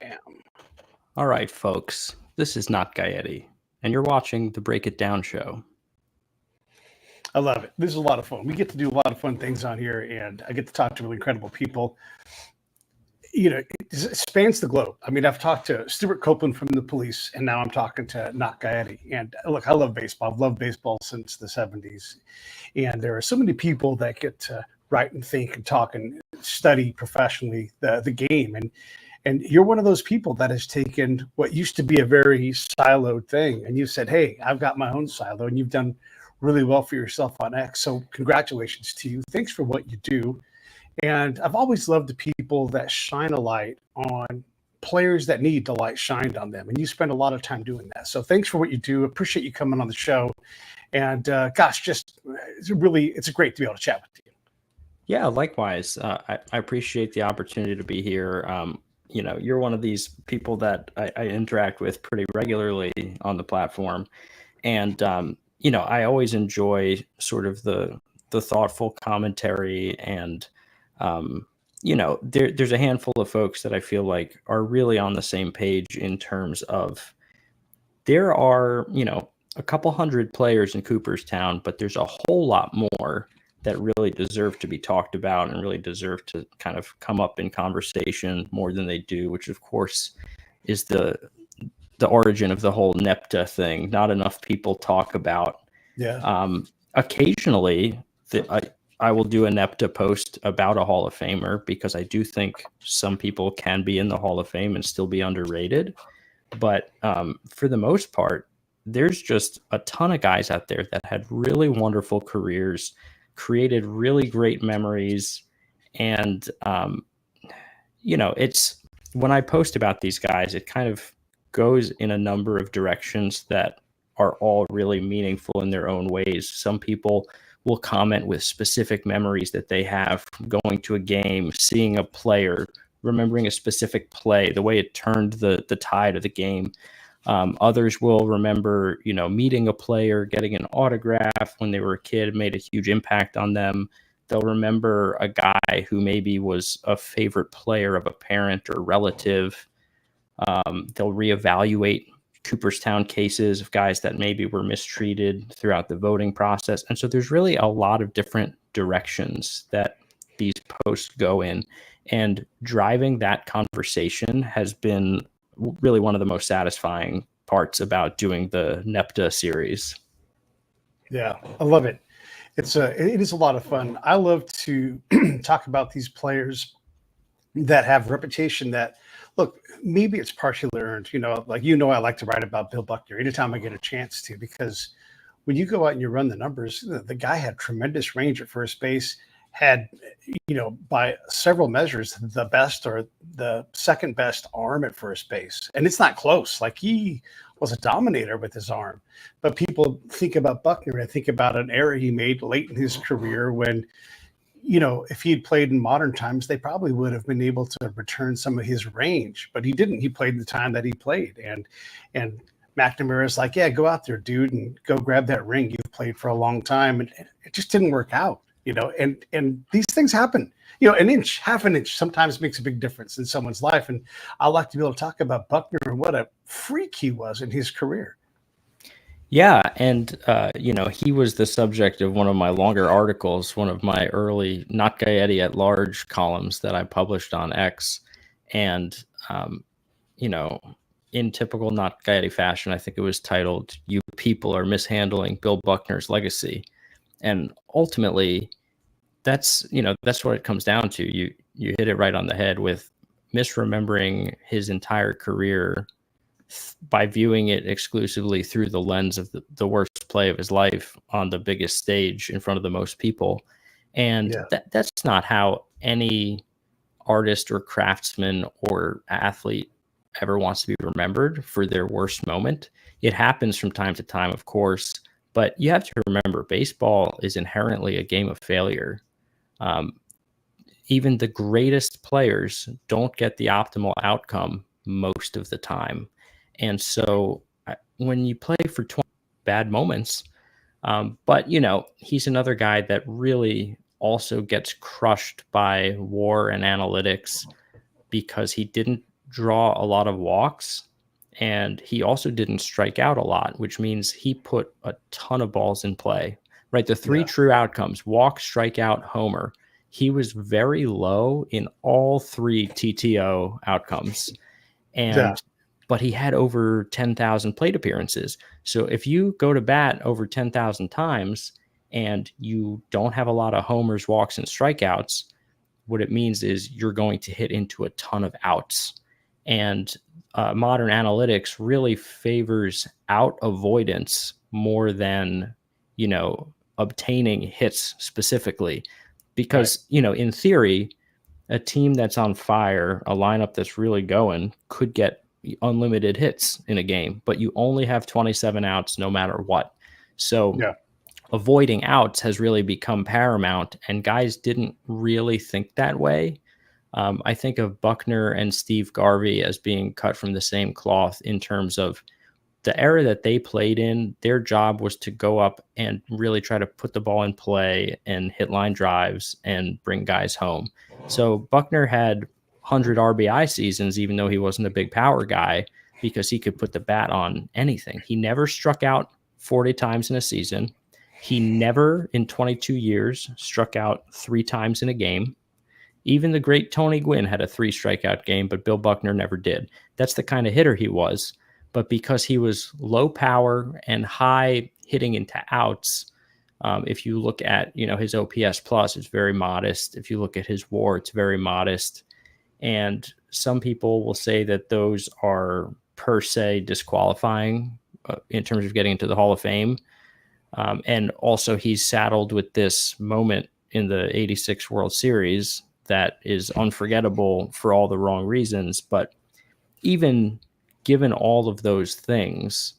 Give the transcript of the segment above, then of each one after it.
Bam. All right, folks, this is Not Gaetti, and you're watching the Break It Down show. I love it. This is a lot of fun. We get to do a lot of fun things on here, and I get to talk to really incredible people. You know, it spans the globe. I mean, I've talked to Stuart Copeland from the Police, and now I'm talking to Not Gaetti. And look, I love baseball. I've loved baseball since the 70s. And there are so many people that get to write and think and talk and study professionally the game. And you're one of those people that has taken what used to be a very siloed thing, and you said, hey, I've got my own silo, and you've done really well for yourself on X. So congratulations to you. Thanks for what you do. And I've always loved the people that shine a light on players that need the light shined on them. And you spend a lot of time doing that. So thanks for what you do. Appreciate you coming on the show. And gosh, it's great to be able to chat with you. Yeah, likewise. I appreciate the opportunity to be here. You're one of these people that I interact with pretty regularly on the platform. And, I always enjoy sort of the thoughtful commentary and, there's a handful of folks that I feel like are really on the same page in terms of there are, a couple hundred players in Cooperstown, but there's a whole lot more that really deserve to be talked about and really deserve to kind of come up in conversation more than they do, which of course is the origin of the whole NEPTA thing. Not enough people talk about. Yeah. Occasionally, I will do a NEPTA post about a Hall of Famer because I do think some people can be in the Hall of Fame and still be underrated. But for the most part, there's just a ton of guys out there that had really wonderful careers, created really great memories. And, it's when I post about these guys, it kind of goes in a number of directions that are all really meaningful in their own ways. Some people will comment with specific memories that they have going to a game, seeing a player, remembering a specific play, the way it turned the tide of the game. Others will remember, meeting a player, getting an autograph when they were a kid, made a huge impact on them. They'll remember a guy who maybe was a favorite player of a parent or relative. They'll reevaluate Cooperstown cases of guys that maybe were mistreated throughout the voting process. And so there's really a lot of different directions that these posts go in. And driving that conversation has been really one of the most satisfying parts about doing the NEPTA series. Yeah, I love it. It is a lot of fun. I love to talk about these players that have reputation that, look, maybe it's partially earned, I like to write about Bill Buckner anytime I get a chance to, because when you go out and you run the numbers, the guy had tremendous range at first base, had, by several measures, the best or the second best arm at first base. And it's not close. Like, he was a dominator with his arm. But people think about Buckner and think about an error he made late in his career when, if he had played in modern times, they probably would have been able to return some of his range, but he didn't. He played the time that he played. And McNamara's like, yeah, go out there, dude, and go grab that ring. You've played for a long time. And it just didn't work out, and these things happen. Half an inch sometimes makes a big difference in someone's life. And I like to be able to talk about Buckner and what a freak he was in his career. Yeah, and he was the subject of one of my longer articles, one of my early Not Gaetti at Large columns that I published on X. And in typical Not Gaetti fashion, I think it was titled "You People Are Mishandling Bill Buckner's Legacy." And ultimately, that's what it comes down to. You hit it right on the head with misremembering his entire career by viewing it exclusively through the lens of the worst play of his life on the biggest stage in front of the most people. And that's not how any artist or craftsman or athlete ever wants to be remembered, for their worst moment. It happens from time to time, of course, but you have to remember, baseball is inherently a game of failure. Even the greatest players don't get the optimal outcome most of the time. And so when you play for 20 bad moments, but he's another guy that really also gets crushed by WAR and analytics because he didn't draw a lot of walks, and he also didn't strike out a lot, which means he put a ton of balls in play, right? The three Yeah. true outcomes: walk, strikeout, homer. He was very low in all three TTO outcomes. Yeah. But he had over 10,000 plate appearances. So if you go to bat over 10,000 times and you don't have a lot of homers, walks, and strikeouts, what it means is you're going to hit into a ton of outs. And modern analytics really favors out avoidance more than, obtaining hits specifically. Because, in theory, a team that's on fire, a lineup that's really going, could get unlimited hits in a game, but you only have 27 outs no matter what. So Yeah. avoiding outs has really become paramount, and guys didn't really think that way. I think of Buckner and Steve Garvey as being cut from the same cloth in terms of the era that they played in. Their job was to go up and really try to put the ball in play and hit line drives and bring guys home. So Buckner had 100 RBI seasons, even though he wasn't a big power guy, because he could put the bat on anything. He never struck out 40 times in a season. He never, in 22 years, struck out 3 times in a game. Even the great Tony Gwynn had a 3 strikeout game, but Bill Buckner never did. That's the kind of hitter he was. But because he was low power and high hitting into outs, if you look at his OPS plus, it's very modest. If you look at his WAR, it's very modest. And some people will say that those are per se disqualifying in terms of getting into the Hall of Fame. And also he's saddled with this moment in the '86 World Series that is unforgettable for all the wrong reasons. But even given all of those things,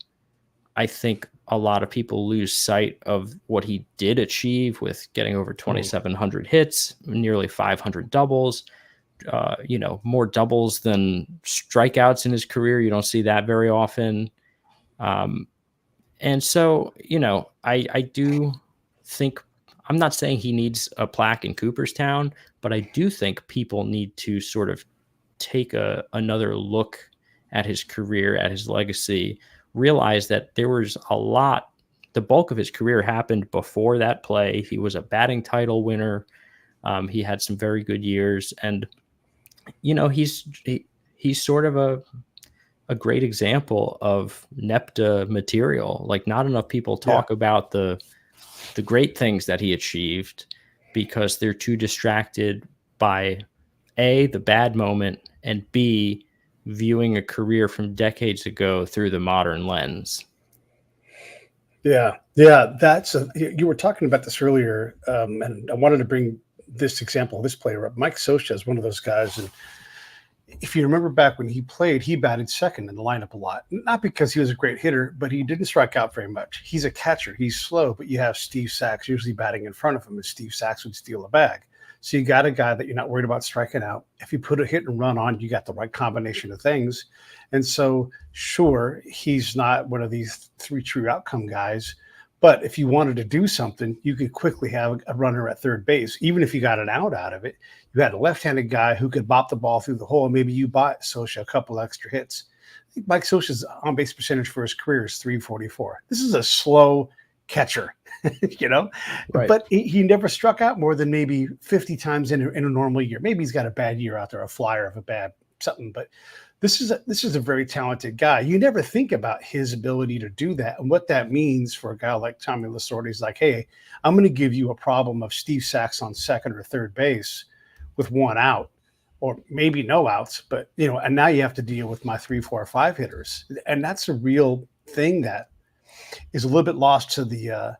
I think a lot of people lose sight of what he did achieve with getting over 2,700 hits, nearly 500 doubles, more doubles than strikeouts in his career. You don't see that very often. And so, I do think, I'm not saying he needs a plaque in Cooperstown, but I do think people need to sort of take another look at his career, at his legacy, realize that there was a lot. The bulk of his career happened before that play. He was a batting title winner. He had some very good years, and he's sort of a great example of NEPTA material. Like, not enough people talk about the great things that he achieved because they're too distracted by A, the bad moment, and B, viewing a career from decades ago through the modern lens. Yeah. You were talking about this earlier, and I wanted to bring this example of this player up. Mike Scioscia is one of those guys, and if you remember back when he played, he batted second in the lineup a lot. Not because he was a great hitter, but he didn't strike out very much. He's a catcher. He's slow, but you have Steve Sachs usually batting in front of him, and Steve Sachs would steal a bag. So you got a guy that you're not worried about striking out. If you put a hit and run on, you got the right combination of things. And so, sure, he's not one of these 3 true outcome guys. But if you wanted to do something, you could quickly have a runner at third base. Even if you got an out of it, you had a left-handed guy who could bop the ball through the hole, and maybe you bought Scioscia a couple extra hits. I think Mike Scioscia's on-base percentage for his career is .344. This is a slow catcher, Right. But he never struck out more than maybe 50 times in a normal year. Maybe he's got a bad year out there, a flyer of a bad something, but this is a very talented guy. You never think about his ability to do that and what that means for a guy like Tommy Lasorda. He's like, hey, I'm going to give you a problem of Steve Sachs on second or third base with 1 out, or maybe no outs, but and now you have to deal with my 3, 4, 5 hitters, and that's a real thing that is a little bit lost to the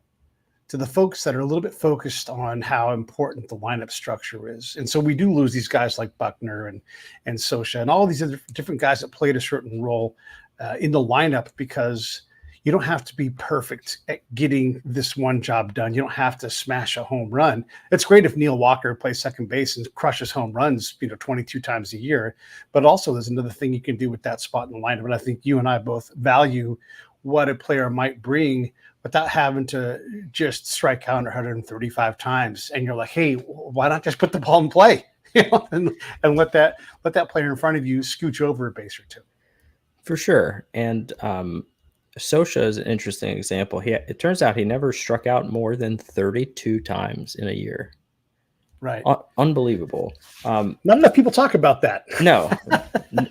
folks that are a little bit focused on how important the lineup structure is. And so we do lose these guys like Buckner and Scioscia and all these other different guys that played a certain role in the lineup, because you don't have to be perfect at getting this one job done. You don't have to smash a home run. It's great if Neil Walker plays second base and crushes home runs, 22 times a year. But also there's another thing you can do with that spot in the lineup. And I think you and I both value what a player might bring without having to just strike out 135 times. And you're like, hey, why not just put the ball in play? and let that player in front of you scooch over a base or two. For sure. And Sosha is an interesting example. It turns out he never struck out more than 32 times in a year. Right. Unbelievable. Not enough people talk about that. No.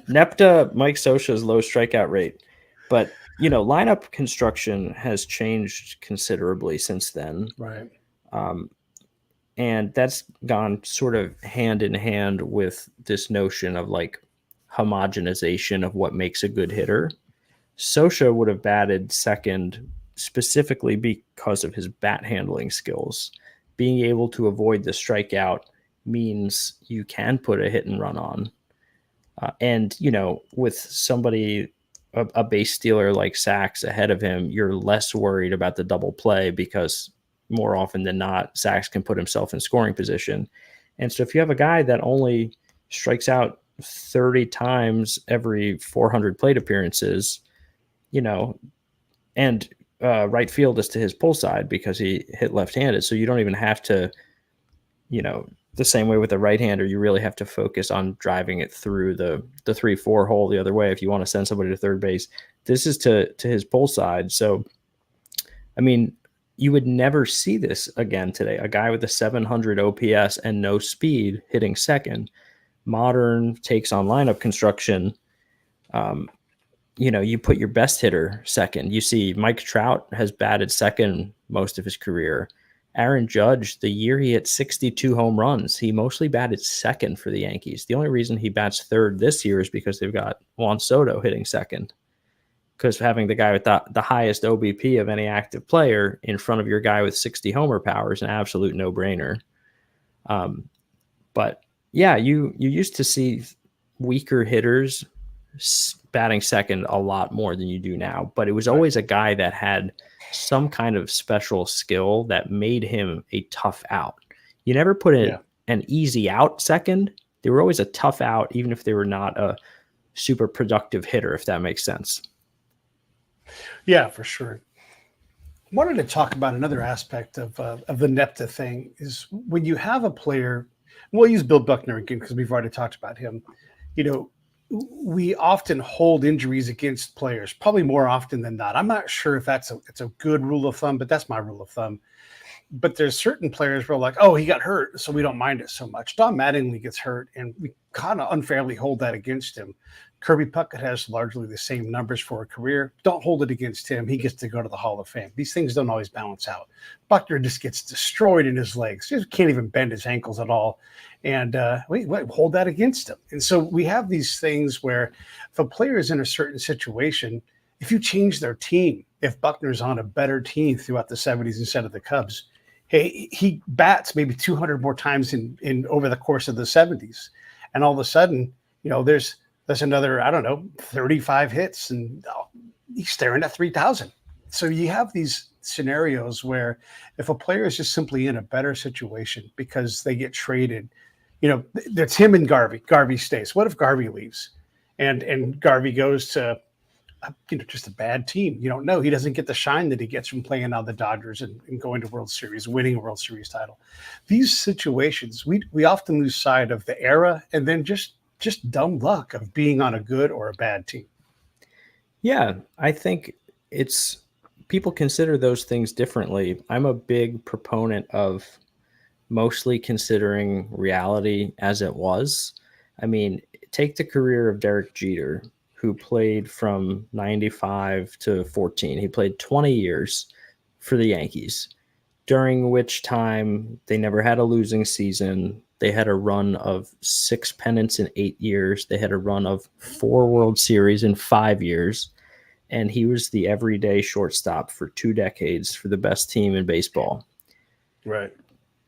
NEPTA, Mike Sosha's low strikeout rate. But, lineup construction has changed considerably since then. Right. And that's gone sort of hand in hand with this notion of like homogenization of what makes a good hitter. Sosha would have batted second specifically because of his bat handling skills. Being able to avoid the strikeout means you can put a hit and run on. And, with somebody, a base stealer like Sachs ahead of him, you're less worried about the double play because more often than not, Sachs can put himself in scoring position. And so if you have a guy that only strikes out 30 times every 400 plate appearances, and right field is to his pull side because he hit left-handed. So you don't even have to, the same way with a right-hander, you really have to focus on driving it through the 3-4 hole the other way if you want to send somebody to third base. This is to his pull side. So, I mean, you would never see this again today. A guy with a 700 OPS and no speed hitting second. Modern takes on lineup construction. You put your best hitter second. You see Mike Trout has batted second most of his career. Aaron Judge, the year he hit 62 home runs, he mostly batted second for the Yankees. The only reason he bats third this year is because they've got Juan Soto hitting second. Because having the guy with the highest OBP of any active player in front of your guy with 60 homer power is an absolute no-brainer. But yeah, you used to see weaker hitters batting second a lot more than you do now, but it was always a guy that had some kind of special skill that made him a tough out. You never put an easy out second. They were always a tough out, even if they were not a super productive hitter, if that makes sense. Yeah, for sure. I wanted to talk about another aspect of the NEPTA thing is when you have a player, we'll use Bill Buckner again because we've already talked about him. We often hold injuries against players, probably more often than not. I'm not sure if it's a good rule of thumb, but that's my rule of thumb. But there's certain players where like, oh, he got hurt, so we don't mind it so much. Don Mattingly gets hurt, and we kind of unfairly hold that against him. Kirby Puckett has largely the same numbers for a career. Don't hold it against him. He gets to go to the Hall of Fame. These things don't always balance out. Buckner just gets destroyed in his legs. He can't even bend his ankles at all. And we hold that against him. And so we have these things where if a player is in a certain situation, if you change their team, if Buckner's on a better team throughout the 70s instead of the Cubs, hey, he bats maybe 200 more times in over the course of the 70s. And all of a sudden, there's another, 35 hits, and he's staring at 3,000. So you have these scenarios where if a player is just simply in a better situation because they get traded, it's him and Garvey. Garvey stays. What if Garvey leaves and Garvey goes to just a bad team? You don't know. He doesn't get the shine that he gets from playing on the Dodgers and going to World Series, winning a World Series title. These situations, we often lose sight of the era and then just dumb luck of being on a good or a bad team. Yeah, I think people consider those things differently. I'm a big proponent of mostly considering reality as it was. I mean, take the career of Derek Jeter, who played from 95 to 14. He played 20 years for the Yankees, during which time they never had a losing season. They had a run of 6 pennants in 8 years. They had a run of 4 World Series in 5 years. And he was the everyday shortstop for 2 decades for the best team in baseball. Right.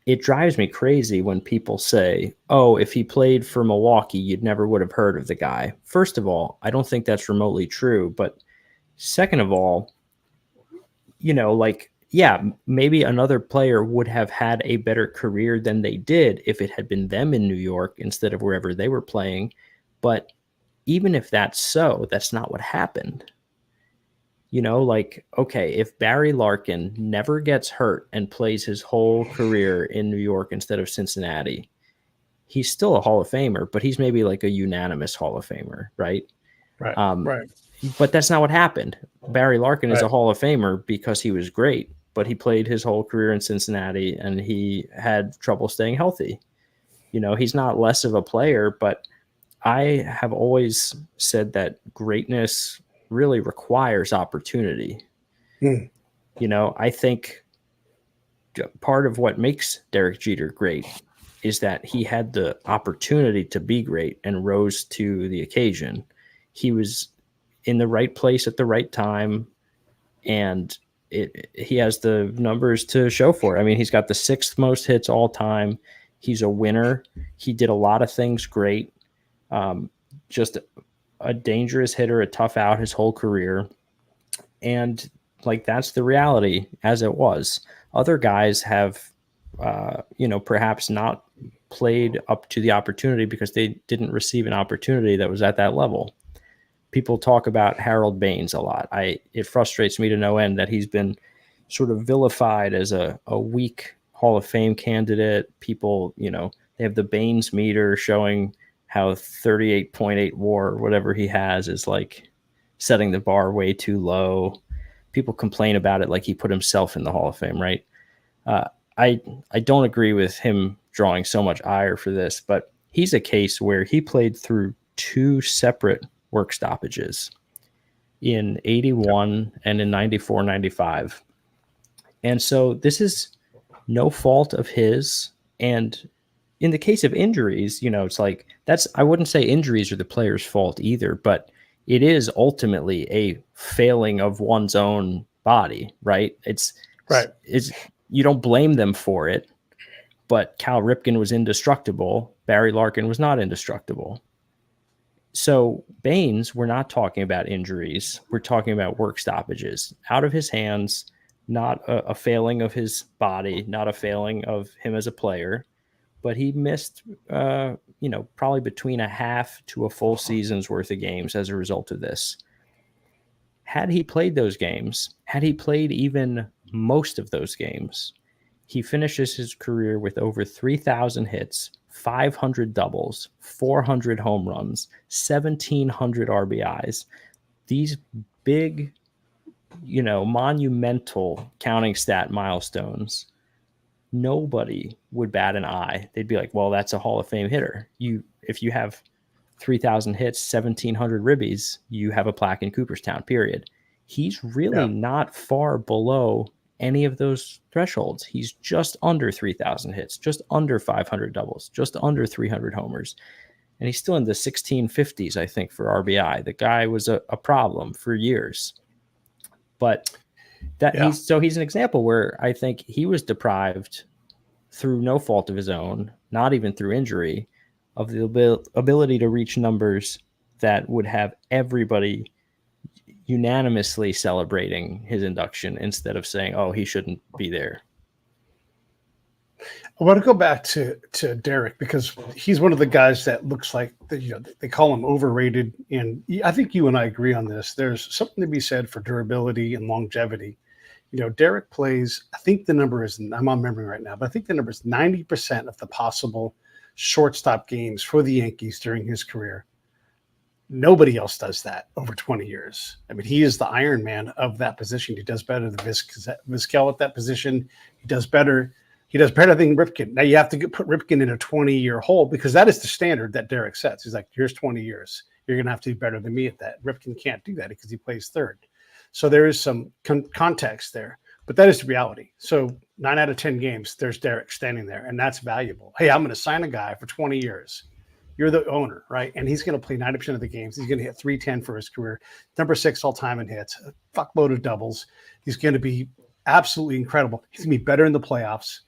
It drives me crazy when people say, oh, if he played for Milwaukee, you'd never would have heard of the guy. First of all, I don't think that's remotely true. But second of all, maybe another player would have had a better career than they did if it had been them in New York instead of wherever they were playing. But even if that's so, that's not what happened. Okay, if Barry Larkin never gets hurt and plays his whole career in New York instead of Cincinnati, he's still a Hall of Famer, but he's maybe like a unanimous Hall of Famer, right? Right. Um, Right. but that's not what happened. Barry Larkin is Right. a Hall of Famer because he was great, but he played his whole career in Cincinnati and he had trouble staying healthy. You know, he's not less of a player, but I have always said that greatness really requires opportunity. Mm. You know, I think part of what makes Derek Jeter great is that he had the opportunity to be great and rose to the occasion. He was in the right place at the right time, and he has the numbers to show for it. I mean, he's got the 6th most hits all time. He's a winner. He did a lot of things great. Just a dangerous hitter, a tough out his whole career. And like, that's the reality as it was. Other guys have, perhaps not played up to the opportunity because they didn't receive an opportunity that was at that level. People talk about Harold Baines a lot. It frustrates me to no end that he's been sort of vilified as a weak Hall of Fame candidate. People, they have the Baines meter showing how 38.8 WAR or whatever he has is like setting the bar way too low. People complain about it like he put himself in the Hall of Fame, right? I don't agree with him drawing so much ire for this, but he's a case where he played through 2 separate work stoppages in 81 and in 94, 95. And so this is no fault of his. And in the case of injuries, it's like I wouldn't say injuries are the player's fault either, but it is ultimately a failing of one's own body, right? It's you don't blame them for it, but Cal Ripken was indestructible. Barry Larkin was not indestructible. So Baines, we're not talking about injuries. We're talking about work stoppages out of his hands, not a failing of his body, not a failing of him as a player, but he missed, probably between a half to a full season's worth of games as a result of this. Had he played those games, had he played even most of those games, he finishes his career with over 3,000 hits, 500 doubles, 400 home runs, 1,700 RBIs. These big, monumental counting stat milestones, nobody would bat an eye. They'd be like, well, that's a Hall of Fame hitter. If you have 3,000 hits, 1,700 ribbies, you have a plaque in Cooperstown, period. He's really not far below any of those thresholds. He's just under 3,000 hits, just under 500 doubles, just under 300 homers. And he's still in the 1650s, I think, for RBI. The guy was a problem for years. But he's an example where I think he was deprived through no fault of his own, not even through injury, of the ability to reach numbers that would have everybody unanimously celebrating his induction instead of saying, oh, he shouldn't be there. I want to go back to Derek because he's one of the guys that looks like, they call him overrated. And I think you and I agree on this. There's something to be said for durability and longevity. Derek plays, I think the number is, I'm on memory right now, but I think the number is 90% of the possible shortstop games for the Yankees during his career. Nobody else does that over 20 years. I mean, he is the Iron Man of that position. He does better than Vizquel at that position. He does better than Ripken. Now you have to put Ripken in a 20-year hole because that is the standard that Derek sets. He's like, here's 20 years. You're going to have to do better than me at that. Ripken can't do that because he plays third. So there is some context there, but that is the reality. So 9 out of 10 games, there's Derek standing there, and that's valuable. Hey, I'm going to sign a guy for 20 years. You're the owner, right? And he's going to play 90% of the games. He's going to hit 310 for his career, number 6 all-time in hits, a fuckload of doubles. He's going to be absolutely incredible. He's going to be better in the playoffs.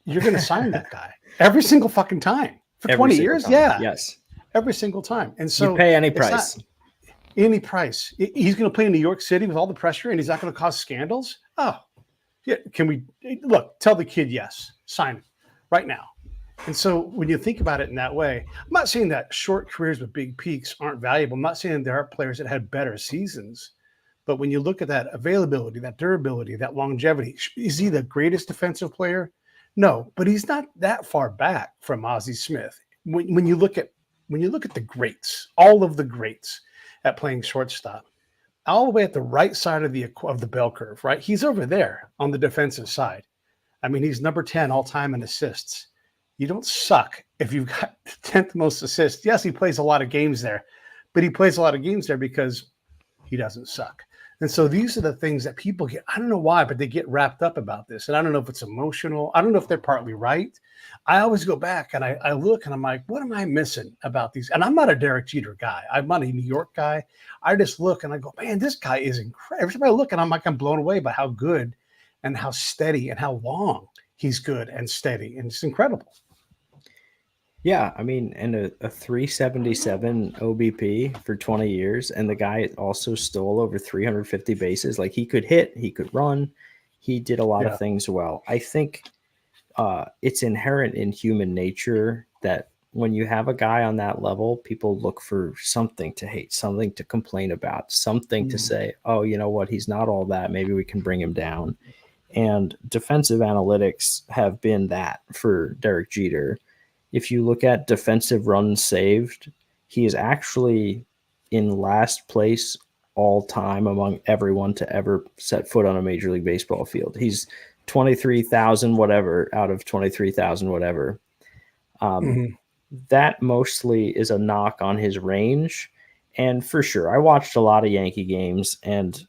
You're going to sign that guy every single fucking time for 20 years. Time. Yeah. Yes. Every single time. And so you pay any price. Any price. He's going to play in New York City with all the pressure and he's not going to cause scandals. Oh, yeah. Can we tell the kid, yes, sign it right now. And so when you think about it in that way, I'm not saying that short careers with big peaks aren't valuable. I'm not saying there are players that had better seasons, but when you look at that availability, that durability, that longevity, is he the greatest defensive player? No, but he's not that far back from Ozzie Smith. when you look at the greats, all of the greats at playing shortstop, all the way at the right side of the bell curve, right? He's over there on the defensive side. I mean, he's number 10 all time in assists. You don't suck if you've got the 10th most assists. Yes, he plays a lot of games there, but he plays a lot of games there because he doesn't suck. And so these are the things that people get, I don't know why, but they get wrapped up about this. And I don't know if it's emotional. I don't know if they're partly right. I always go back and I look and I'm like, what am I missing about these? And I'm not a Derek Jeter guy. I'm not a New York guy. I just look and I go, man, this guy is incredible. Every time I look and I'm like, I'm blown away by how good and how steady and how long he's good and steady. And it's incredible. Yeah, I mean, and a 377 OBP for 20 years, and the guy also stole over 350 bases. Like, he could hit, he could run, he did a lot of things well. I think it's inherent in human nature that when you have a guy on that level, people look for something to hate, something to complain about, something to say, oh, you know what, he's not all that. Maybe we can bring him down. And defensive analytics have been that for Derek Jeter. If you look at defensive runs saved, he is actually in last place all time among everyone to ever set foot on a Major League Baseball field. He's 23,000 whatever out of 23,000 whatever. That mostly is a knock on his range. And for sure, I watched a lot of Yankee games, and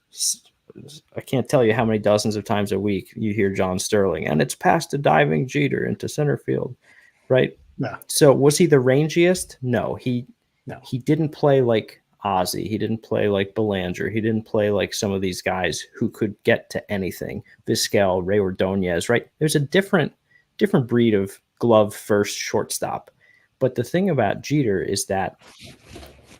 I can't tell you how many dozens of times a week you hear John Sterling, and it's past a diving Jeter into center field, right? Yeah. So was he the rangiest? No, he didn't play like Ozzie. He didn't play like Belanger. He didn't play like some of these guys who could get to anything. Vizquel, Ray Ordonez, right? There's a different breed of glove first shortstop. But the thing about Jeter is that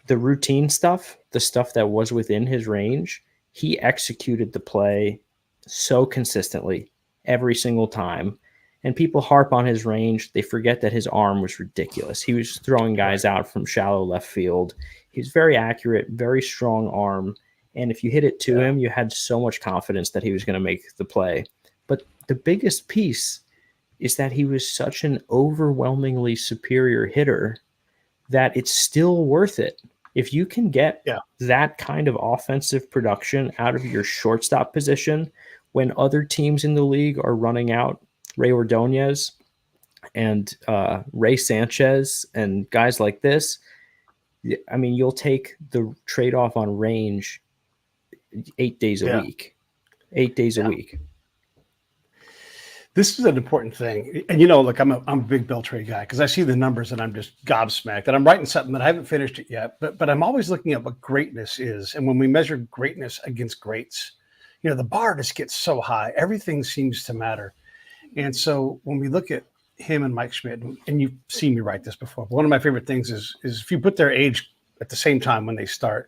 the routine stuff, the stuff that was within his range, he executed the play so consistently every single time. And people harp on his range. They forget that his arm was ridiculous. He was throwing guys out from shallow left field. He's very accurate, very strong arm. And if you hit it to him, you had so much confidence that he was going to make the play. But the biggest piece is that he was such an overwhelmingly superior hitter that it's still worth it. If you can get that kind of offensive production out of your shortstop position when other teams in the league are running out Ray Ordonez and Ray Sanchez and guys like this, I mean, you'll take the trade-off on range 8 days a week. 8 days a week. This is an important thing. And, you know, look, I'm a big Beltray guy because I see the numbers and I'm just gobsmacked. And I'm writing something that I haven't finished it yet, but I'm always looking at what greatness is. And when we measure greatness against greats, you know, the bar just gets so high. Everything seems to matter. And so when we look at him and Mike Schmidt, and you've seen me write this before, but one of my favorite things is if you put their age at the same time when they start,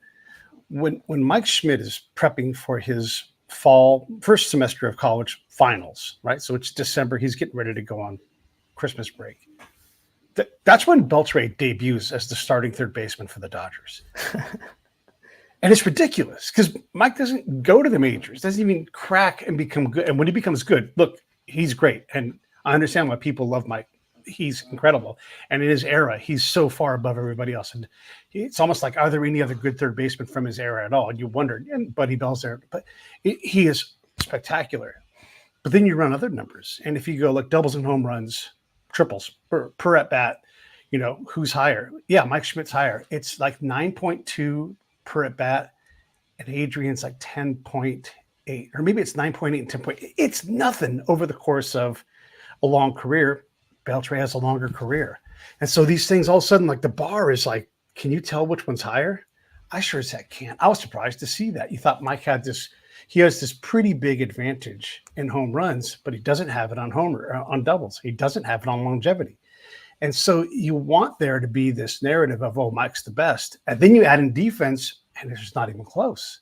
when Mike Schmidt is prepping for his first semester of college finals, right? So it's December, he's getting ready to go on Christmas break. That's when Beltray debuts as the starting third baseman for the Dodgers. And it's ridiculous because Mike doesn't go to the majors, doesn't even crack and become good. And when he becomes good, look, he's great. And I understand why people love Mike. He's incredible. And in his era, he's so far above everybody else. And it's almost like, are there any other good third baseman from his era at all? And you wonder, and Buddy Bell's there, but he is spectacular. But then you run other numbers. And if you go like doubles and home runs, triples per at bat, you know, who's higher? Yeah, Mike Schmidt's higher. It's like 9.2 per at bat. And Adrian's like 10.8, or maybe it's 9.8 and 10.8. It's nothing over the course of a long career. Beltray has a longer career. And so these things, all of a sudden, like the bar is like, can you tell which one's higher? I sure as heck can't. I was surprised to see that. You thought Mike he has this pretty big advantage in home runs, but he doesn't have it on doubles. He doesn't have it on longevity. And so you want there to be this narrative of, oh, Mike's the best. And then you add in defense, and it's just not even close.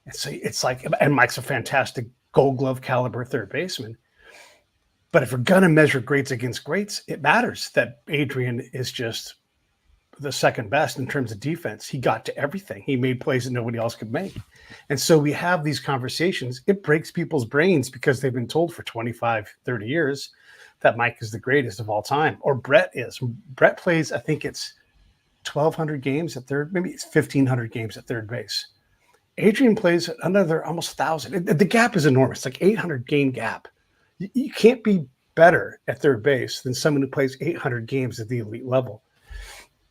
And so it's like, and Mike's a fantastic Gold Glove caliber third baseman. But if we're going to measure greats against greats, it matters that Adrian is just the second best in terms of defense. He got to everything. He made plays that nobody else could make. And so we have these conversations. It breaks people's brains because they've been told for 25, 30 years, that Mike is the greatest of all time, or Brett is. Brett plays, I think it's 1,200 games at third, maybe it's 1,500 games at third base. Adrian plays another almost 1,000. The gap is enormous, like 800 game gap. You can't be better at third base than someone who plays 800 games at the elite level.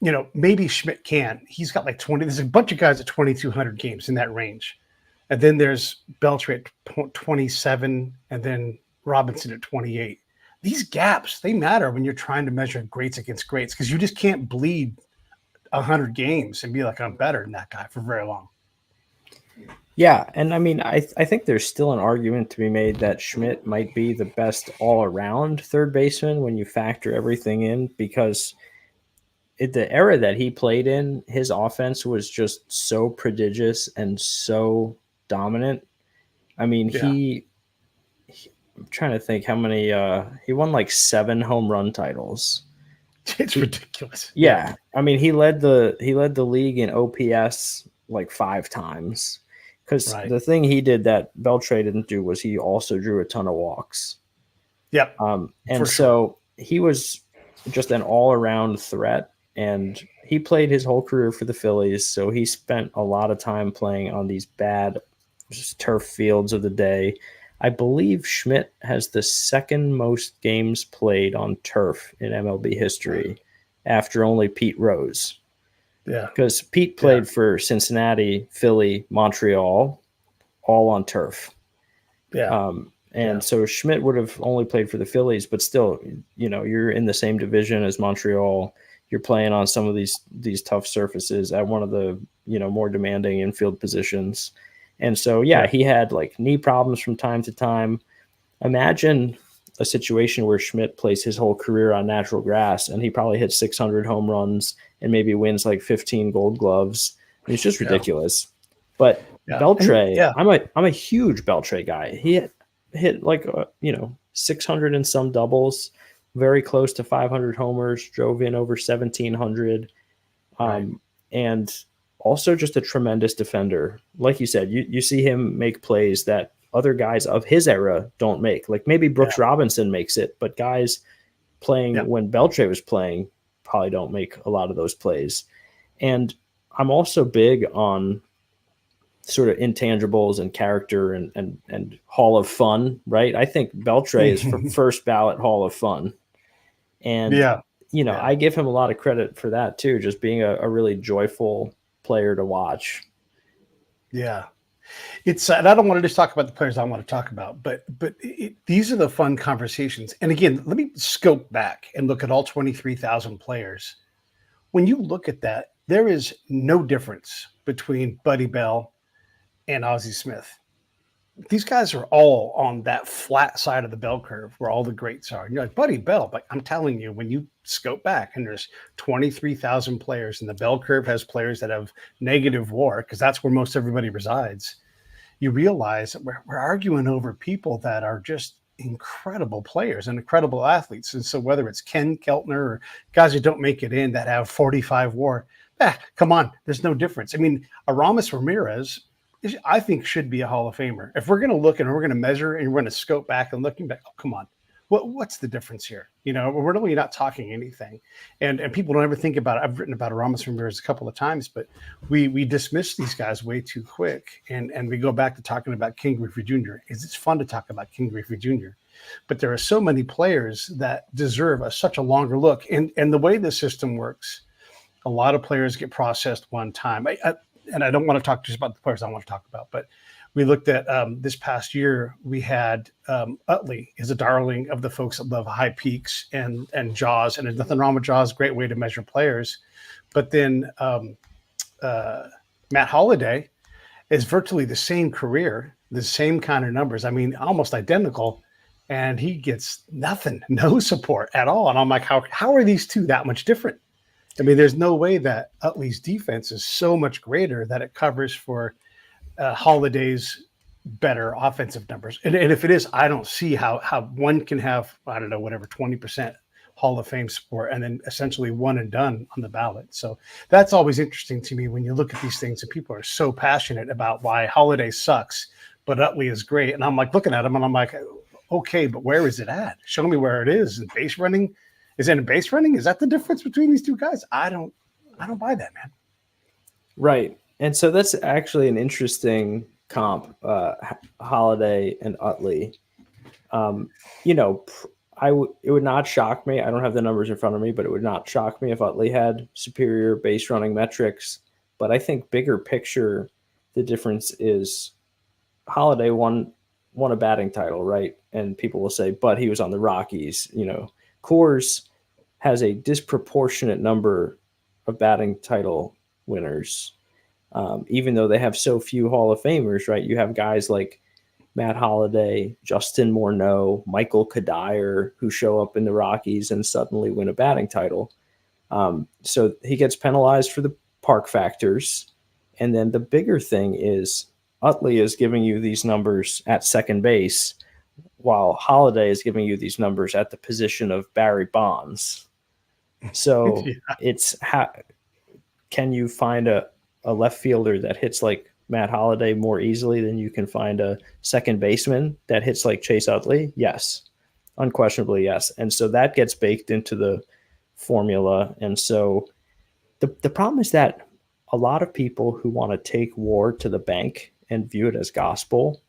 You know, maybe Schmidt can. He's got like 20. There's a bunch of guys at 2,200 games in that range. And then there's Beltre at 27, and then Robinson at 28. These gaps, they matter when you're trying to measure greats against greats, because you just can't bleed 100 games and be like, I'm better than that guy for very long. Yeah, and I mean, I think there's still an argument to be made that Schmidt might be the best all-around third baseman when you factor everything in, because the era that he played in, his offense was just so prodigious and so dominant. I mean, I'm trying to think how many he won like 7 home run titles. It's ridiculous. Yeah. I mean, he led the league in OPS like 5 times. Because the thing he did that Beltre didn't do was he also drew a ton of walks. Yep. And so he was just an all-around threat. And he played his whole career for the Phillies, so he spent a lot of time playing on these bad turf fields of the day. I believe Schmidt has the second most games played on turf in MLB history after only Pete Rose. Yeah. Because Pete played for Cincinnati, Philly, Montreal, all on turf. Yeah. So Schmidt would have only played for the Phillies, but still, you know, you're in the same division as Montreal. You're playing on some of these tough surfaces at one of the, you know, more demanding infield positions. And so, he had like knee problems from time to time. Imagine a situation where Schmidt plays his whole career on natural grass and he probably hits 600 home runs and maybe wins like 15 Gold Gloves. I mean, it's just ridiculous. But Beltre, I'm a huge Beltre guy. He hit like, 600 and some doubles, very close to 500 homers, drove in over 1,700. And also just a tremendous defender. Like you said, you see him make plays that other guys of his era don't make. Like maybe Brooks Robinson makes it, but guys playing when Beltre was playing probably don't make a lot of those plays. And I'm also big on sort of intangibles and character and Hall of Fun, right? I think Beltre is for first ballot Hall of Fun. And, I give him a lot of credit for that too, just being a really joyful player to watch. Yeah. It's, and I don't want to just talk about the players I want to talk about, but these are the fun conversations. And again, let me scope back and look at all 23,000 players. When you look at that, there is no difference between Buddy Bell and Ozzie Smith. These guys are all on that flat side of the bell curve where all the greats are. And you're like, Buddy Bell, but I'm telling you, when you scope back and there's 23,000 players and the bell curve has players that have negative WAR, because that's where most everybody resides, you realize that we're arguing over people that are just incredible players and incredible athletes. And so whether it's Ken Keltner or guys who don't make it in that have 45 WAR, come on, there's no difference. I mean, Aramis Ramirez, I think should be a Hall of Famer. If we're going to look and we're going to measure and we're going to scope back and looking back, come on, what's the difference here? We're really not talking anything, and people don't ever think about it. I've written about Aramis Ramirez a couple of times, but we dismiss these guys way too quick, and we go back to talking about King Griffey Jr. It's fun to talk about King Griffey Jr., but there are so many players that deserve such a longer look, and the way the system works, a lot of players get processed one time. And I don't want to talk just about the players I want to talk about, but we looked at this past year, we had Utley is a darling of the folks that love high peaks and Jaws, and there's nothing wrong with Jaws, great way to measure players. But then Matt Holliday is virtually the same career, the same kind of numbers. I mean, almost identical, and he gets nothing, no support at all. And I'm like, how are these two that much different? I mean, there's no way that Utley's defense is so much greater that it covers for Holiday's better offensive numbers. And if it is, I don't see how one can have, 20% Hall of Fame support and then essentially one and done on the ballot. So that's always interesting to me when you look at these things and people are so passionate about why Holiday sucks, but Utley is great. And I'm like looking at him and I'm like, Okay, but where is it at? Show me where it is. In base running, is it in base running? Is that the difference between these two guys? I don't buy that, man. Right. And so that's actually an interesting comp, Holiday and Utley. You know, it would not shock me. I don't have the numbers in front of me, but it would not shock me if Utley had superior base running metrics. But I think bigger picture, the difference is Holiday won a batting title, right? And people will say, but he was on the Rockies. You know, Coors has a disproportionate number of batting title winners, even though they have so few Hall of Famers, right? You have guys like Matt Holliday, Justin Morneau, Michael Kadire, who show up in the Rockies and suddenly win a batting title. So he gets penalized for the park factors. And then the bigger thing is Utley is giving you these numbers at second base, while Holliday is giving you these numbers at the position of Barry Bonds. So Yeah. it's can you find a left fielder that hits like Matt Holliday more easily than you can find a second baseman that hits like Chase Utley? Yes, unquestionably, yes. And so that gets baked into the formula. And so the problem is that a lot of people who want to take WAR to the bank and view it as gospel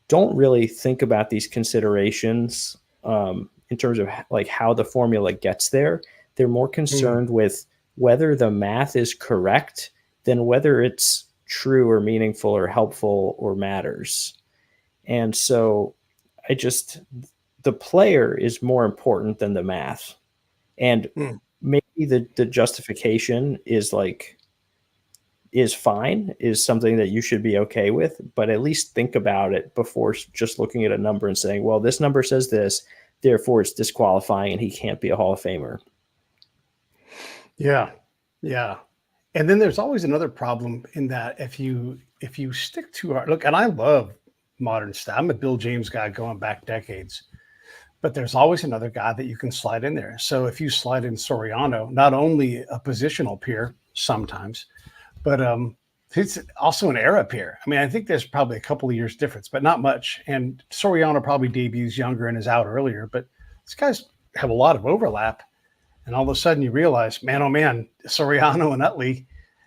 don't really think about these considerations in terms of like how the formula gets there. They're more concerned with whether the math is correct than whether it's true or meaningful or helpful or matters. And so the player is more important than the math. And maybe the justification is fine, is something that you should be okay with, but at least think about it before just looking at a number and saying, well, this number says this, therefore it's disqualifying and he can't be a Hall of Famer. Yeah. Yeah. And then there's always another problem in that if you stick too hard, look, and I love modern stuff. I'm a Bill James guy going back decades, but there's always another guy that you can slide in there. So if you slide in Soriano, not only a positional peer sometimes, but it's also an era peer. I mean, I think there's probably a couple of years difference, but not much. And Soriano probably debuts younger and is out earlier, but these guys have a lot of overlap. And all of a sudden you realize, man, oh man, Soriano and Utley,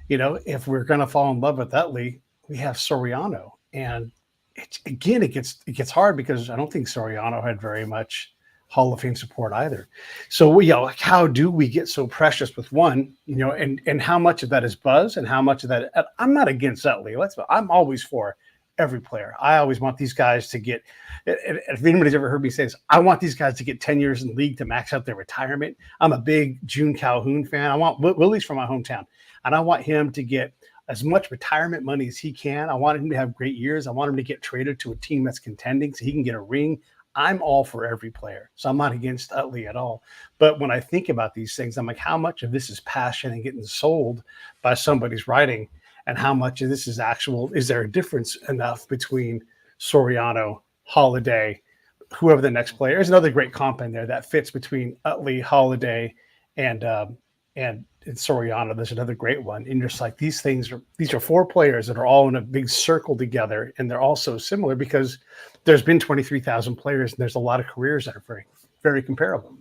you know, if we're going to fall in love with Utley, we have Soriano. And it gets hard because I don't think Soriano had very much Hall of Fame support either. So, you know, how do we get so precious with one, you know, and how much of that is buzz and how much of that, I'm not against Utley. I'm always for every player. I always want these guys to get, if anybody's ever heard me say this, I want these guys to get 10 years in the league to max out their retirement. I'm a big June Calhoun fan. I want Willie's from my hometown, and I want him to get as much retirement money as he can. I want him to have great years. I want him to get traded to a team that's contending so he can get a ring. I'm all for every player. So I'm not against Utley at all. But when I think about these things, I'm like, how much of this is passion and getting sold by somebody's writing? And how much of this is actual? Is there a difference enough between Soriano, Holiday, whoever the next player? There's another great comp in there that fits between Utley, Holiday, and Soriano. There's another great one. And just like these are four players that are all in a big circle together, and they're all so similar because there's been 23,000 players, and there's a lot of careers that are very, very comparable.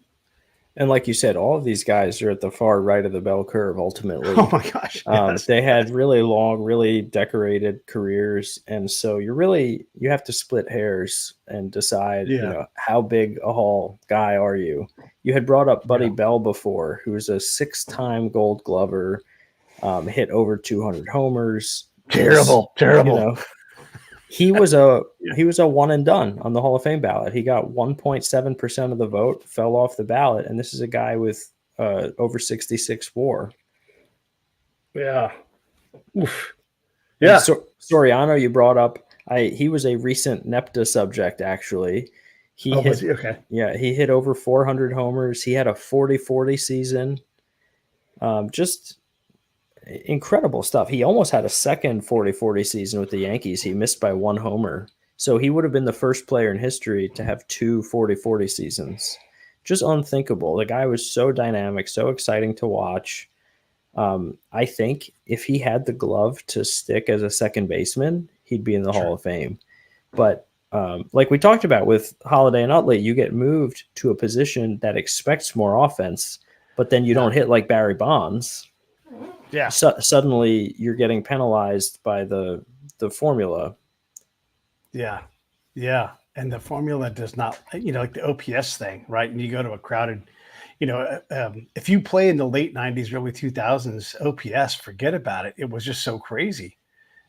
And like you said, all of these guys are at the far right of the bell curve, ultimately. Oh, my gosh. Yes. They had really long, really decorated careers. And so you have to split hairs and decide, you know, how big a Hall guy are you? You had brought up Buddy Bell before, who was a 6-time Gold Glover, hit over 200 homers. Terrible. You know, he was a one and done on the Hall of Fame ballot. He got 1.7% of the vote, fell off the ballot, and this is a guy with over 66 WAR. Yeah. Oof. Yeah. Soriano, you brought up. He was a recent NEPTA subject, actually. Okay. Yeah, he hit over 400 homers. He had a 40-40 season. Just incredible stuff. He almost had a second 40-40 season with the Yankees. He missed by 1 homer. So he would have been the first player in history to have 2 40-40 seasons. Just unthinkable. The guy was so dynamic, so exciting to watch. I think if he had the glove to stick as a second baseman, he'd be in the Hall of Fame. But like we talked about with Holiday and Utley, you get moved to a position that expects more offense, but then you don't hit like Barry Bonds. Yeah. So, suddenly you're getting penalized by the formula. Yeah. Yeah. And the formula does not, like the OPS thing, right? And you go to a crowded, if you play in the late 90s, early 2000s, OPS, forget about it. It was just so crazy.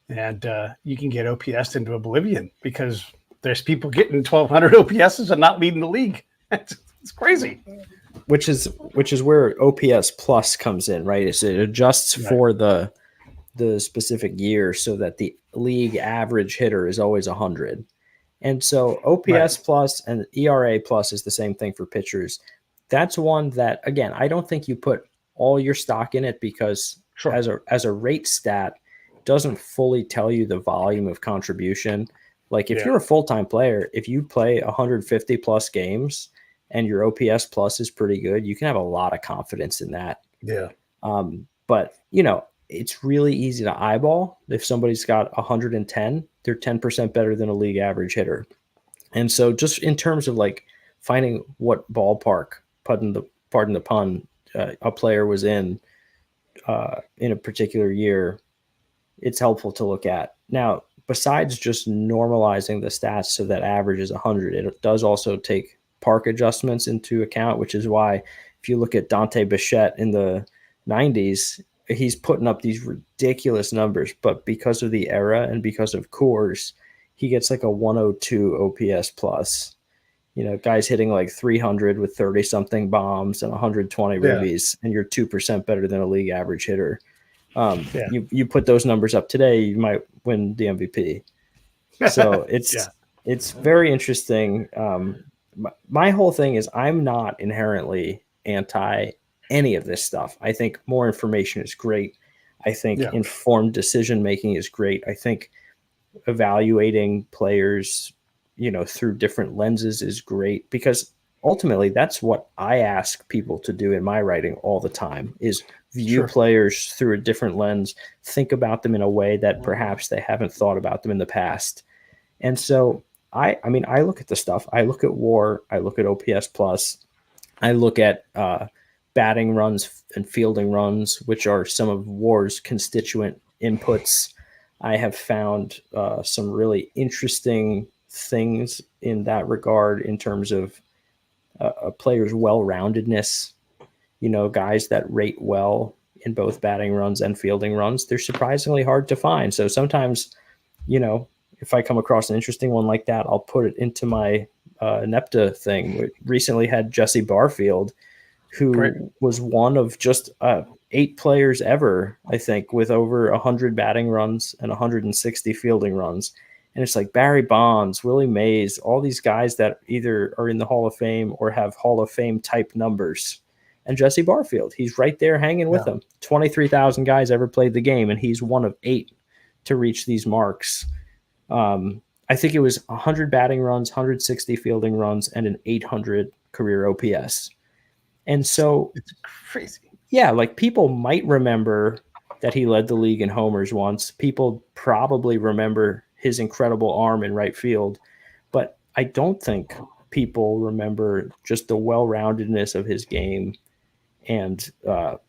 And you can get OPS into oblivion because there's people getting 1,200 OPSs and not leading the league. It's crazy. Which is where OPS plus comes in, right? It adjusts for the specific year so that the league average hitter is always 100. And so OPS plus and ERA plus is the same thing for pitchers. That's one that, again, I don't think you put all your stock in it because as a rate stat doesn't fully tell you the volume of contribution. Like if you're a full-time player, if you play 150 plus games and your OPS plus is pretty good, you can have a lot of confidence in that. Yeah. But, it's really easy to eyeball. If somebody's got 110, they're 10% better than a league average hitter. And so just in terms of like finding what ballpark, pardon the pun, a player was in a particular year, it's helpful to look at. Now, besides just normalizing the stats so that average is 100, it does also take park adjustments into account, which is why if you look at Dante Bichette in the 90s, he's putting up these ridiculous numbers, but because of the era and because of Coors, he gets like a 102 OPS plus. Guys hitting like 300 with 30-something bombs and 120 ribbies, and you're 2% better than a league average hitter. You put those numbers up today, you might win the MVP. So it's very interesting. My whole thing is I'm not inherently anti any of this stuff. I think more information is great. I think informed decision making is great. I think evaluating players, through different lenses is great because ultimately that's what I ask people to do in my writing all the time is view players through a different lens, think about them in a way that perhaps they haven't thought about them in the past. And so I look at the stuff. I look at WAR, I look at OPS plus, I look at batting runs and fielding runs, which are some of WAR's constituent inputs. I have found some really interesting things in that regard in terms of a player's well-roundedness. Guys that rate well in both batting runs and fielding runs, they're surprisingly hard to find. So sometimes, if I come across an interesting one like that, I'll put it into my NEPTA thing. We recently had Jesse Barfield, who was one of just 8 players ever, I think, with over 100 batting runs and 160 fielding runs. And it's like Barry Bonds, Willie Mays, all these guys that either are in the Hall of Fame or have Hall of Fame type numbers. And Jesse Barfield, he's right there hanging with them. 23,000 guys ever played the game, and he's one of 8 to reach these marks. I think it was 100 batting runs, 160 fielding runs, and an 800 career OPS. And so it's crazy. Yeah, like people might remember that he led the league in homers once. People probably remember his incredible arm in right field, but I don't think people remember just the well-roundedness of his game and the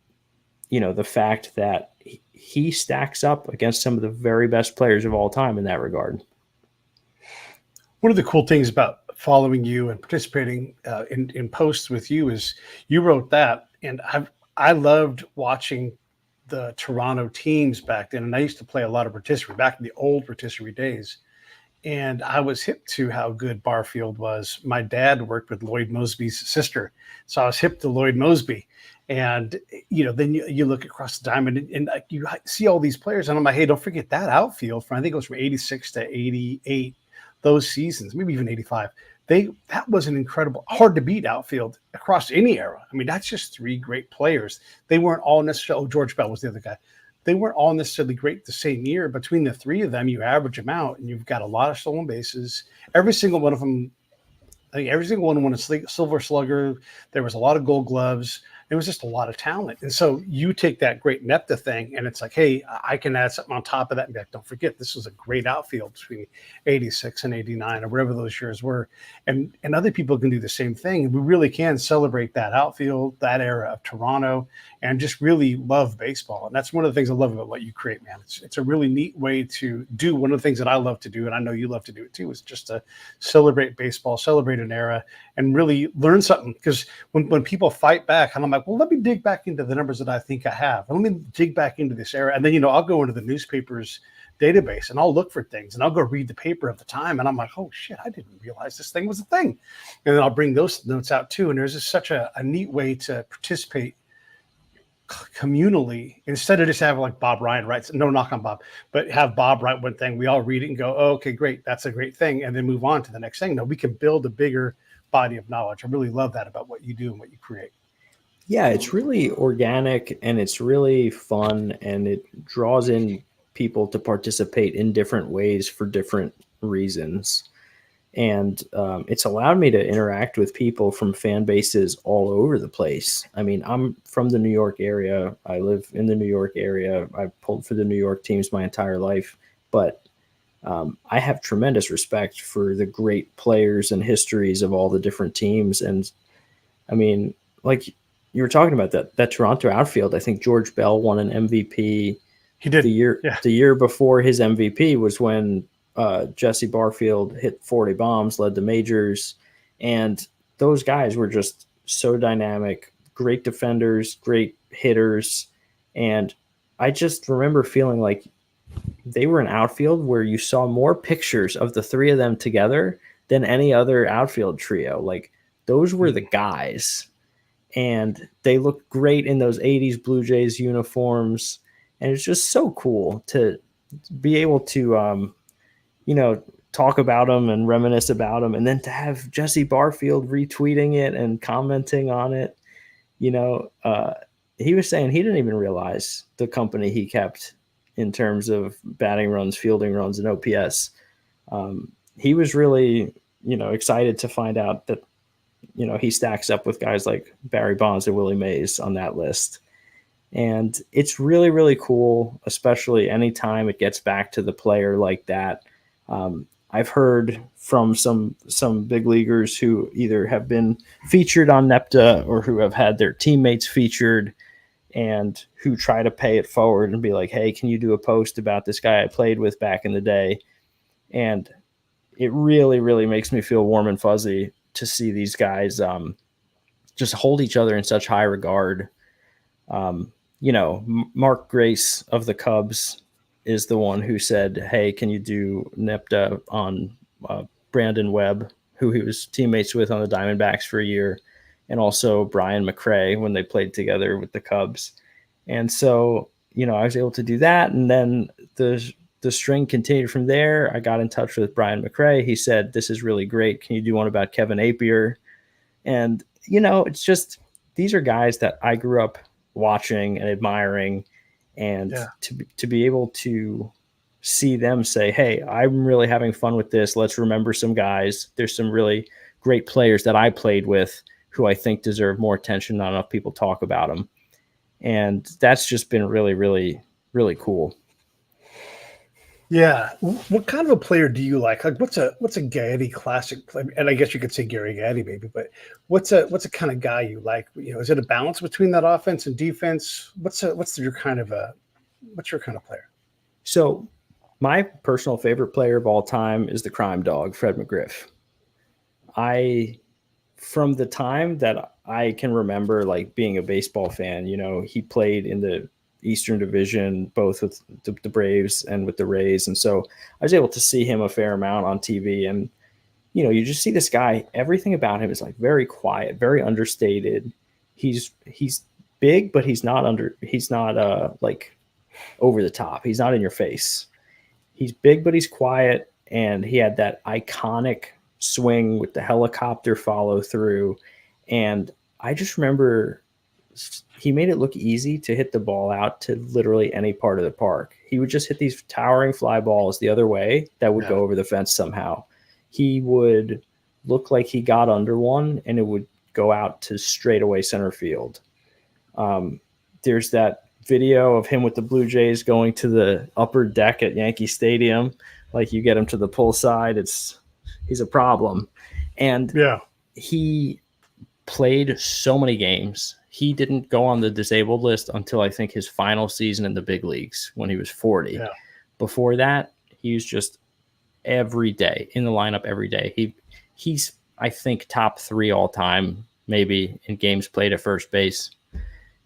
fact that he stacks up against some of the very best players of all time in that regard. One of the cool things about following you and participating in posts with you is you wrote that, and I loved watching the Toronto teams back then, and I used to play a lot of rotisserie back in the old rotisserie days, and I was hip to how good Barfield was. My dad worked with Lloyd Mosby's sister, so I was hip to Lloyd Mosby. And then you look across the diamond and you see all these players, and I'm like, hey, don't forget that outfield from I think it was from 86 to 88. Those seasons, maybe even 85, that was an incredible, hard to beat outfield across any era. I mean, that's just 3 great players. They weren't all necessarily, George Bell was the other guy. They weren't all necessarily great the same year. Between the 3 of them, you average them out, and you've got a lot of stolen bases. Every single one of them, I think every single one won a Silver Slugger. There was a lot of Gold Gloves. It was just a lot of talent. And so you take that great NEPTA thing and it's like, hey, I can add something on top of that and be like, don't forget, this was a great outfield between 86 and 89 or whatever those years were. And other people can do the same thing. We really can celebrate that outfield, that era of Toronto, and just really love baseball. And that's one of the things I love about what you create, man. It's a really neat way to do one of the things that I love to do, and I know you love to do it too, is just to celebrate baseball, celebrate an era, and really learn something. Because when people fight back, and I'm like, well, let me dig back into the numbers that I think I have. And let me dig back into this era. And then, I'll go into the newspaper's database and I'll look for things and I'll go read the paper of the time. And I'm like, oh shit, I didn't realize this thing was a thing. And then I'll bring those notes out too. And there's just such a neat way to participate communally instead of just having like Bob Ryan writes, no knock on Bob, but have Bob write one thing. We all read it and go, oh, okay, great. That's a great thing. And then move on to the next thing. No, we can build a bigger body of knowledge. I really love that about what you do and what you create. Yeah, it's really organic and it's really fun and it draws in people to participate in different ways for different reasons. And it's allowed me to interact with people from fan bases all over the place. I mean, I'm from the New York area. I live in the New York area. I've pulled for the New York teams my entire life. But I have tremendous respect for the great players and histories of all the different teams. And I mean, like you were talking about that Toronto outfield, I think George Bell won an MVP. He did. The year before his MVP was when Jesse Barfield hit 40 bombs, led the majors. And those guys were just so dynamic, great defenders, great hitters. And I just remember feeling like they were an outfield where you saw more pictures of the three of them together than any other outfield trio. Like those were the guys. And they looked great in those 80s Blue Jays uniforms. And it's just so cool to be able to, talk about them and reminisce about them. And then to have Jesse Barfield retweeting it and commenting on it, he was saying he didn't even realize the company he kept in terms of batting runs, fielding runs, and OPS. He was really, excited to find out that, he stacks up with guys like Barry Bonds and Willie Mays on that list. And it's really, really cool, especially anytime it gets back to the player like that. I've heard from some big leaguers who either have been featured on NEPTA or who have had their teammates featured and who try to pay it forward and be like, hey, can you do a post about this guy I played with back in the day? And it really, really makes me feel warm and fuzzy to see these guys just hold each other in such high regard. Mark Grace of the Cubs is the one who said, hey, can you do NEPTA on Brandon Webb, who he was teammates with on the Diamondbacks for a year, and also Brian McRae when they played together with the Cubs. And so, I was able to do that. And then the string continued from there. I got in touch with Brian McRae. He said, this is really great. Can you do one about Kevin Appier? And, it's just, these are guys that I grew up watching and admiring. And to be able to see them say, hey, I'm really having fun with this. Let's remember some guys. There's some really great players that I played with who I think deserve more attention. Not enough people talk about them. And that's just been really, really, really cool. Yeah. What kind of a player do you like? Like what's a Gatti classic player? And I guess you could say Gary Gatti maybe, but what's a kind of guy you like? Is it a balance between that offense and defense? What's your kind of player? So my personal favorite player of all time is the crime dog, Fred McGriff. From the time that I can remember, like being a baseball fan, he played in the Eastern Division, both with the Braves and with the Rays. And so I was able to see him a fair amount on TV. And, you just see this guy, everything about him is like very quiet, very understated. He's big, but he's not like over the top. He's not in your face. He's big, but he's quiet. And he had that iconic swing with the helicopter follow through. And I just remember he made it look easy to hit the ball out to literally any part of the park. He would just hit these towering fly balls the other way that would go over the fence somehow. He would look like he got under one and it would go out to straightaway center field. There's that video of him with the Blue Jays going to the upper deck at Yankee Stadium. Like, you get him to the pull side, he's a problem. And Yeah. he played so many games. He didn't go on the disabled list until I think his final season in the big leagues when he was 40. Yeah. Before that, he was just every day in the lineup every day. He's I think top 3 all time, maybe, in games played at first base.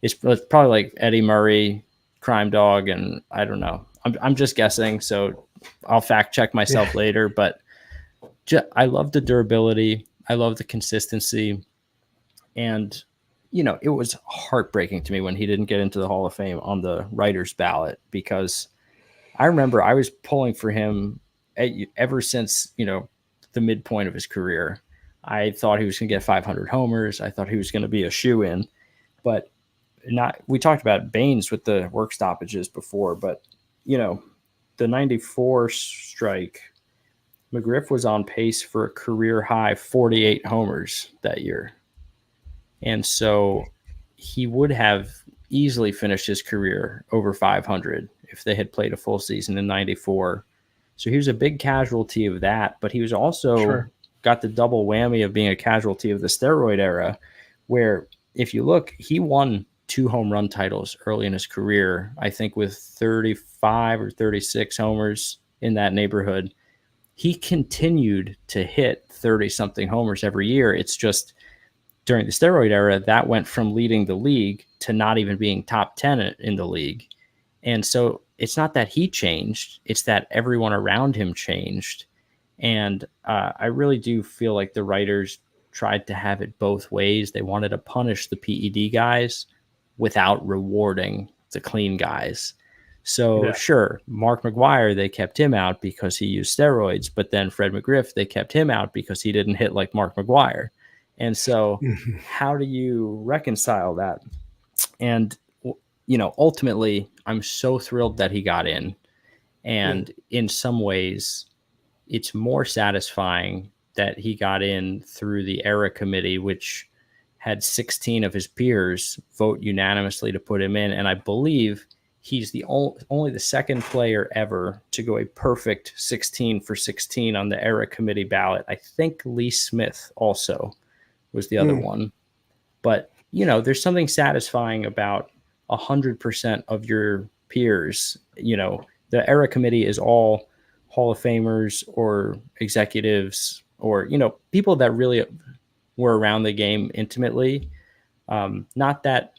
It's probably like Eddie Murray, Crime Dog, and I don't know. I'm just guessing, so I'll fact check myself later. But I love the durability. I love the consistency. And, it was heartbreaking to me when he didn't get into the Hall of Fame on the writer's ballot, because I remember I was pulling for him ever since, the midpoint of his career. I thought he was going to get 500 homers. I thought he was going to be a shoe-in. But we talked about Baines with the work stoppages before, but, the 94 strike, McGriff was on pace for a career high 48 homers that year. And so he would have easily finished his career over 500 if they had played a full season in 94. So he was a big casualty of that, but he was also got the double whammy of being a casualty of the steroid era, where if you look, he won 2 home run titles early in his career, I think with 35 or 36 homers in that neighborhood. He continued to hit 30-something homers every year. It's just during the steroid era, that went from leading the league to not even being top 10 in the league. And so it's not that he changed, it's that everyone around him changed. And I really do feel like the writers tried to have it both ways. They wanted to punish the PED guys without rewarding the clean guys. So sure, Mark McGwire, they kept him out because he used steroids, but then Fred McGriff, they kept him out because he didn't hit like Mark McGwire. And so how do you reconcile that? And, ultimately, I'm so thrilled that he got in. And in some ways, it's more satisfying that he got in through the era committee, which had 16 of his peers vote unanimously to put him in. And I believe he's the only the second player ever to go a perfect 16 for 16 on the era committee ballot. I think Lee Smith also was the other one. But, there's something satisfying about 100% of your peers. The era committee is all Hall of Famers or executives or, people that really were around the game intimately. Not that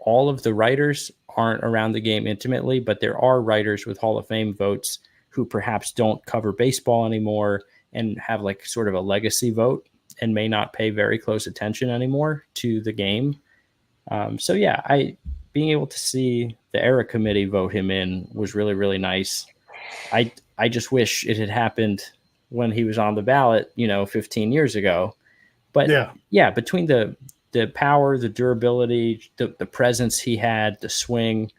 all of the writers aren't around the game intimately, but there are writers with Hall of Fame votes who perhaps don't cover baseball anymore and have like sort of a legacy vote and may not pay very close attention anymore to the game. Being able to see the era committee vote him in was really, really nice. I just wish it had happened when he was on the ballot, 15 years ago. But between the power, the durability, the presence he had, the swing,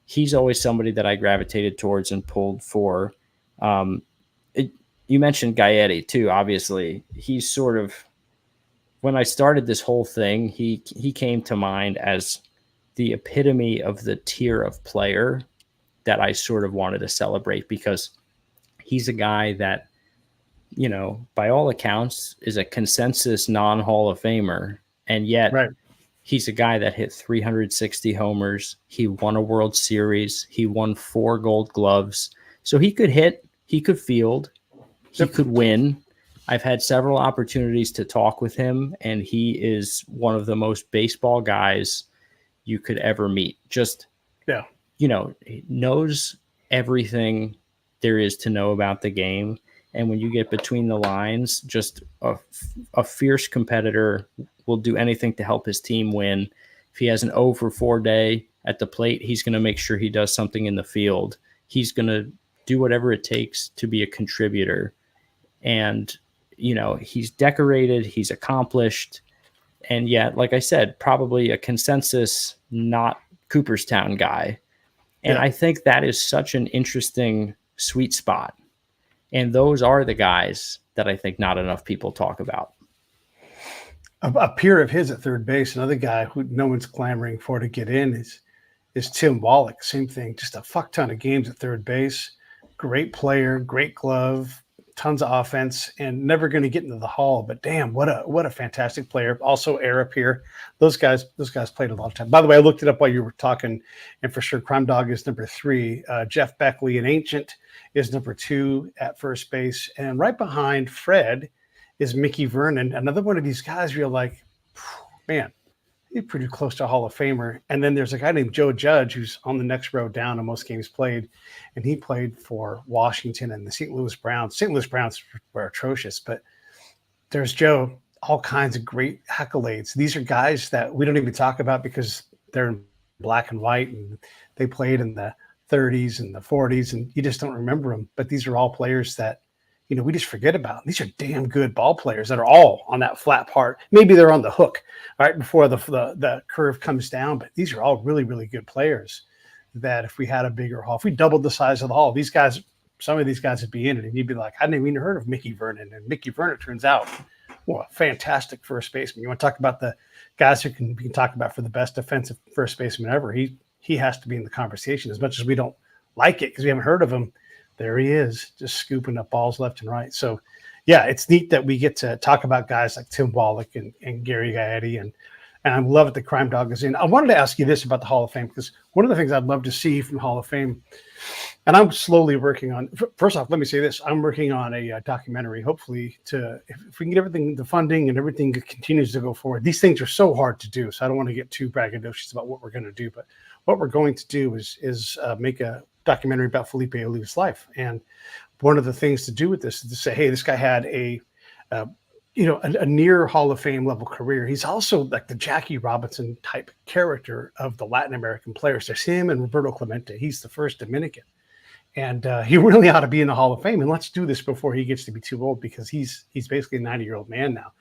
he's always somebody that I gravitated towards and pulled for. You mentioned Gaetti too, obviously. He's sort of, when I started this whole thing, he came to mind as the epitome of the tier of player that I sort of wanted to celebrate, because he's a guy that, by all accounts is a consensus non-Hall of Famer. And yet he's a guy that hit 360 homers. He won a World Series. He won 4 Gold Gloves. So he could hit, he could field, he could win. I've had several opportunities to talk with him, and he is one of the most baseball guys you could ever meet. Just, he knows everything there is to know about the game. And when you get between the lines, just a fierce competitor, will do anything to help his team win. If he has an 0 for 4 day at the plate, he's going to make sure he does something in the field. He's going to do whatever it takes to be a contributor. And, he's decorated, he's accomplished. And yet, like I said, probably a consensus, not Cooperstown guy. And I think that is such an interesting sweet spot. And those are the guys that I think not enough people talk about. a peer of his at third base, another guy who no one's clamoring for to get in is Tim Wallach. Same thing, just a fuck ton of games at third base. Great player, great glove, tons of offense, and never going to get into the Hall. But damn, what a fantastic player. Also, Arab here. Those guys played a lot of time. By the way, I looked it up while you were talking, and for sure, Crime Dog is number 3. Jeff Beckley, an ancient, is number 2 at first base, and right behind Fred is Mickey Vernon, another one of these guys where you're like, man, he's pretty close to a Hall of Famer. And then there's a guy named Joe Judge who's on the next row down in most games played, and he played for Washington and the St. Louis Browns. St. Louis Browns were atrocious, but there's Joe, all kinds of great accolades. These are guys that we don't even talk about because they're in black and white, and they played in the 30s and the 40s, and you just don't remember them. But these are all players that, we just forget about. These are damn good ball players that are all on that flat part. Maybe they're on the hook right before the curve comes down, but these are all really, really good players that if we had a bigger hall, if we doubled the size of the hall, these guys, some of these guys would be in it, and you'd be like, I didn't even heard of Mickey Vernon. And Mickey Vernon turns out, well, a fantastic first baseman. You want to talk about the guys who we can talk about for the best defensive first baseman ever. He has to be in the conversation as much as we don't like it because we haven't heard of him. There he is, just scooping up balls left and right. So, yeah, it's neat that we get to talk about guys like Tim Wallach and Gary Gatti, and I love it that Crime Dog is in. I wanted to ask you this about the Hall of Fame, because one of the things I'd love to see from the Hall of Fame, and I'm slowly working on, first off, let me say this. I'm working on a documentary, hopefully, if we can get everything, the funding and everything continues to go forward. These things are so hard to do, so I don't want to get too braggadocious about what we're going to do, but what we're going to do is make a documentary about Felipe Alou's life. And one of the things to do with this is to say, hey, this guy had a near Hall of Fame level career. He's also like the Jackie Robinson type character of the Latin American players. There's him and Roberto Clemente. He's the first Dominican. And he really ought to be in the Hall of Fame. And let's do this before he gets to be too old, because he's basically a 90-year-old man now.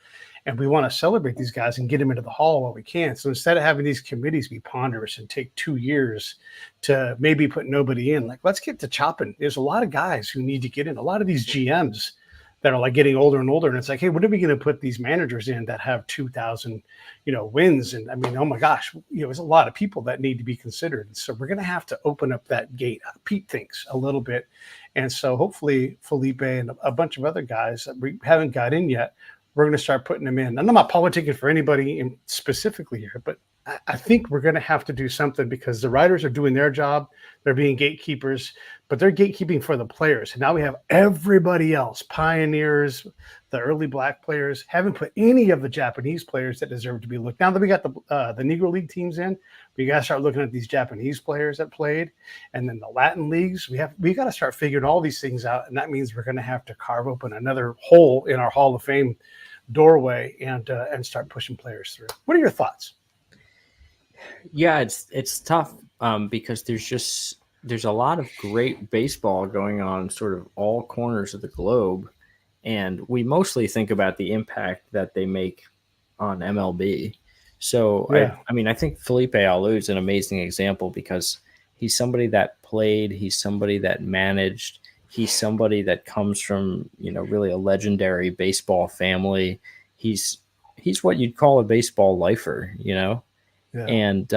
And we want to celebrate these guys and get them into the Hall while we can. So instead of having these committees be ponderous and take 2 years to maybe put nobody in, like, let's get to chopping. There's a lot of guys who need to get in. A lot of these GMs that are like getting older and older. And it's like, hey, what are we going to put these managers in that have 2,000, wins? And I mean, oh my gosh, there's a lot of people that need to be considered. So we're going to have to open up that gate. Pete thinks a little bit. And so hopefully Felipe and a bunch of other guys that we haven't got in yet, we're going to start putting them in. And I'm not politicking for anybody specifically here, but I think we're going to have to do something, because the writers are doing their job. They're being gatekeepers, but they're gatekeeping for the players. And now we have everybody else, pioneers, the early black players, haven't put any of the Japanese players that deserve to be looked. Now that we got the Negro League teams in, we got to start looking at these Japanese players that played, and then the Latin leagues. We got to start figuring all these things out. And that means we're going to have to carve open another hole in our Hall of Fame doorway and start pushing players through. What are your thoughts? Yeah, it's tough because there's a lot of great baseball going on sort of all corners of the globe, and we mostly think about the impact that they make on MLB. So Yeah. I think Felipe Alou is an amazing example, because he's somebody that played, he's somebody that managed, he's somebody that comes from really a legendary baseball family. He's what you'd call a baseball lifer, Yeah. And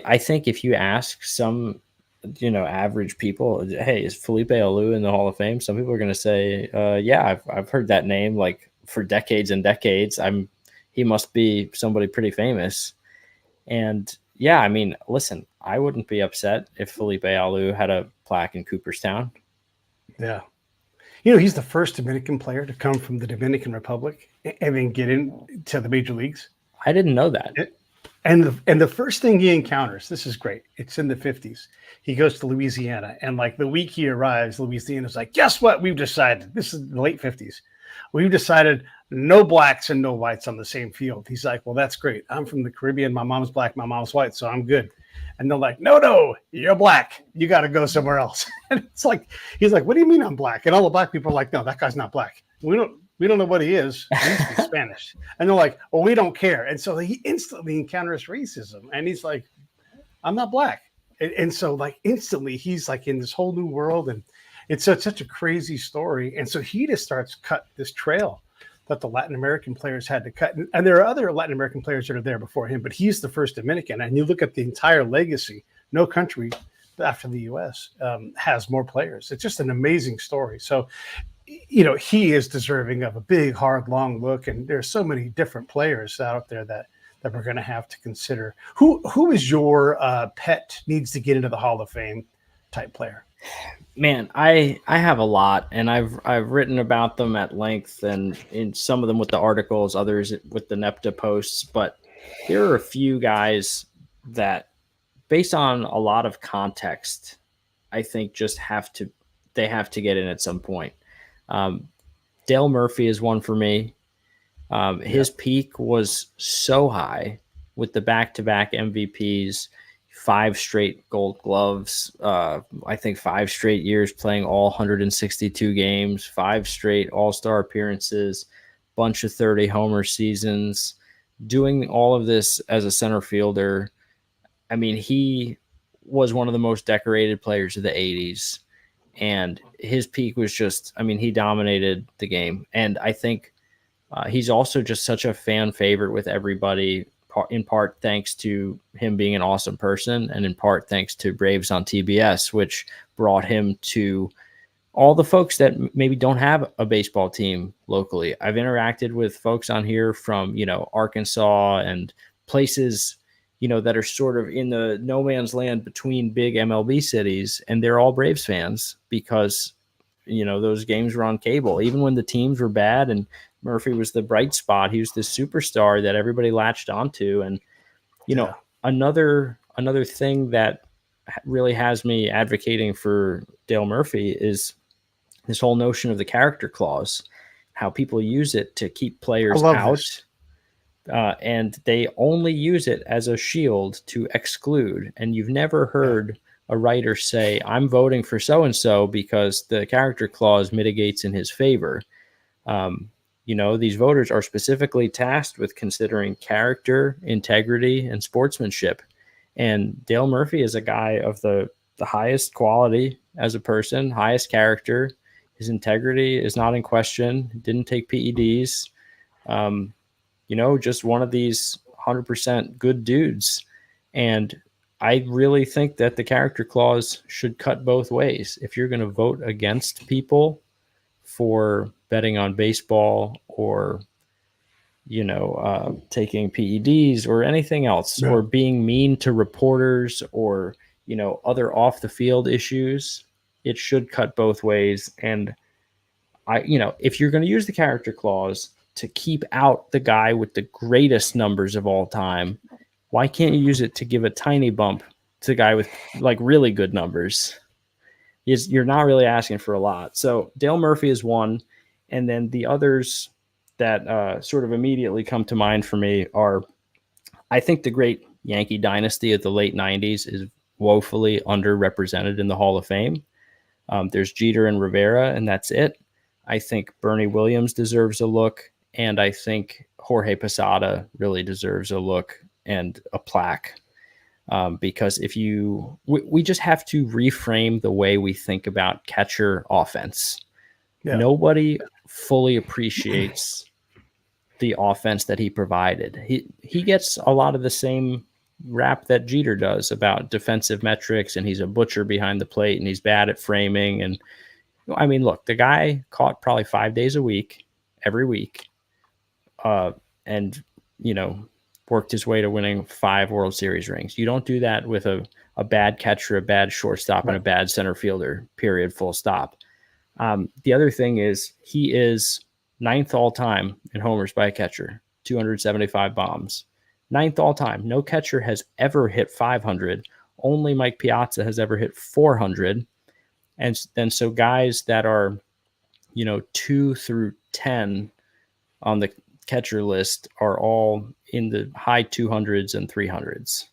I think if you ask some, average people, hey, is Felipe Alou in the Hall of Fame? Some people are going to say, yeah, I've heard that name like for decades and decades. He must be somebody pretty famous. And yeah, listen, I wouldn't be upset if Felipe Alou had a plaque in Cooperstown. Yeah. He's the first Dominican player to come from the Dominican Republic and then get into the major leagues. I didn't know that. And the first thing he encounters, this is great. It's in the 50s. He goes to Louisiana, and like the week he arrives, Louisiana's like, guess what? We've decided. This is the late 50s. We've decided no blacks and no whites on the same field. He's like, well, that's great. I'm from the Caribbean. My mom's black. My mom's white. So I'm good. And they're like, no, you're black. You got to go somewhere else. And it's like, he's like, what do you mean I'm black? And all the black people are like, no, that guy's not black. We don't know what he is. He's Spanish. And they're like, well, we don't care. And so he instantly encounters racism. And he's like, I'm not black. And so like instantly he's like in this whole new world. And it's such a crazy story. And so he just starts cut this trail that the Latin American players had to cut. And there are other Latin American players that are there before him, but he's the first Dominican. And you look at the entire legacy, no country after the U.S. Has more players. It's just an amazing story. So, he is deserving of a big, hard, long look. And there's so many different players out there that we're going to have to consider. Who is your pet needs to get into the Hall of Fame type player? Man, I have a lot, and I've written about them at length, and in some of them with the articles, others with the NEPTA posts. But there are a few guys that, based on a lot of context, I think just have to get in at some point. Dale Murphy is one for me. His peak was so high with the back-to-back MVPs, 5 straight Gold Gloves, I think 5 straight years playing all 162 games, 5 straight All-Star appearances, bunch of 30 homer seasons, doing all of this as a center fielder. I mean, he was one of the most decorated players of the 80s, and his peak was just, I mean, he dominated the game. And I think he's also just such a fan favorite with everybody, in part thanks to him being an awesome person, and in part thanks to Braves on TBS, which brought him to all the folks that maybe don't have a baseball team locally. I've interacted with folks on here from, Arkansas and places, that are sort of in the no man's land between big MLB cities, and they're all Braves fans because, those games were on cable. Even when the teams were bad and Murphy was the bright spot, he was the superstar that everybody latched onto. And, another thing that really has me advocating for Dale Murphy is this whole notion of the character clause, how people use it to keep players out. And they only use it as a shield to exclude. And you've never heard a writer say, I'm voting for so-and-so because the character clause mitigates in his favor. These voters are specifically tasked with considering character, integrity, and sportsmanship. And Dale Murphy is a guy of the highest quality as a person, highest character. His integrity is not in question. Didn't take PEDs. Just one of these 100% good dudes. And I really think that the character clause should cut both ways. If you're going to vote against people for betting on baseball or, taking PEDs or anything else, or being mean to reporters or, other off the field issues, it should cut both ways. And if you're going to use the character clause to keep out the guy with the greatest numbers of all time, why can't you use it to give a tiny bump to the guy with like really good numbers? You're not really asking for a lot. So Dale Murphy is one. And then the others that sort of immediately come to mind for me are, I think the great Yankee dynasty of the late 90s is woefully underrepresented in the Hall of Fame. There's Jeter and Rivera, and that's it. I think Bernie Williams deserves a look. And I think Jorge Posada really deserves a look and a plaque. Because we just have to reframe the way we think about catcher offense. Yeah. Nobody fully appreciates the offense that he provided. He gets a lot of the same rap that Jeter does about defensive metrics, and he's a butcher behind the plate, and he's bad at framing. And I mean, look, the guy caught probably 5 days a week, every week, and worked his way to winning 5 World Series rings. You don't do that with a bad catcher, a bad shortstop, and a bad center fielder, period, full stop. The other thing is he is 9th all time in homers by a catcher, 275 bombs. 9th all time. No catcher has ever hit 500. Only Mike Piazza has ever hit 400. And then so guys that are, 2 through 10 on the catcher list are all in the high 200s and 300s.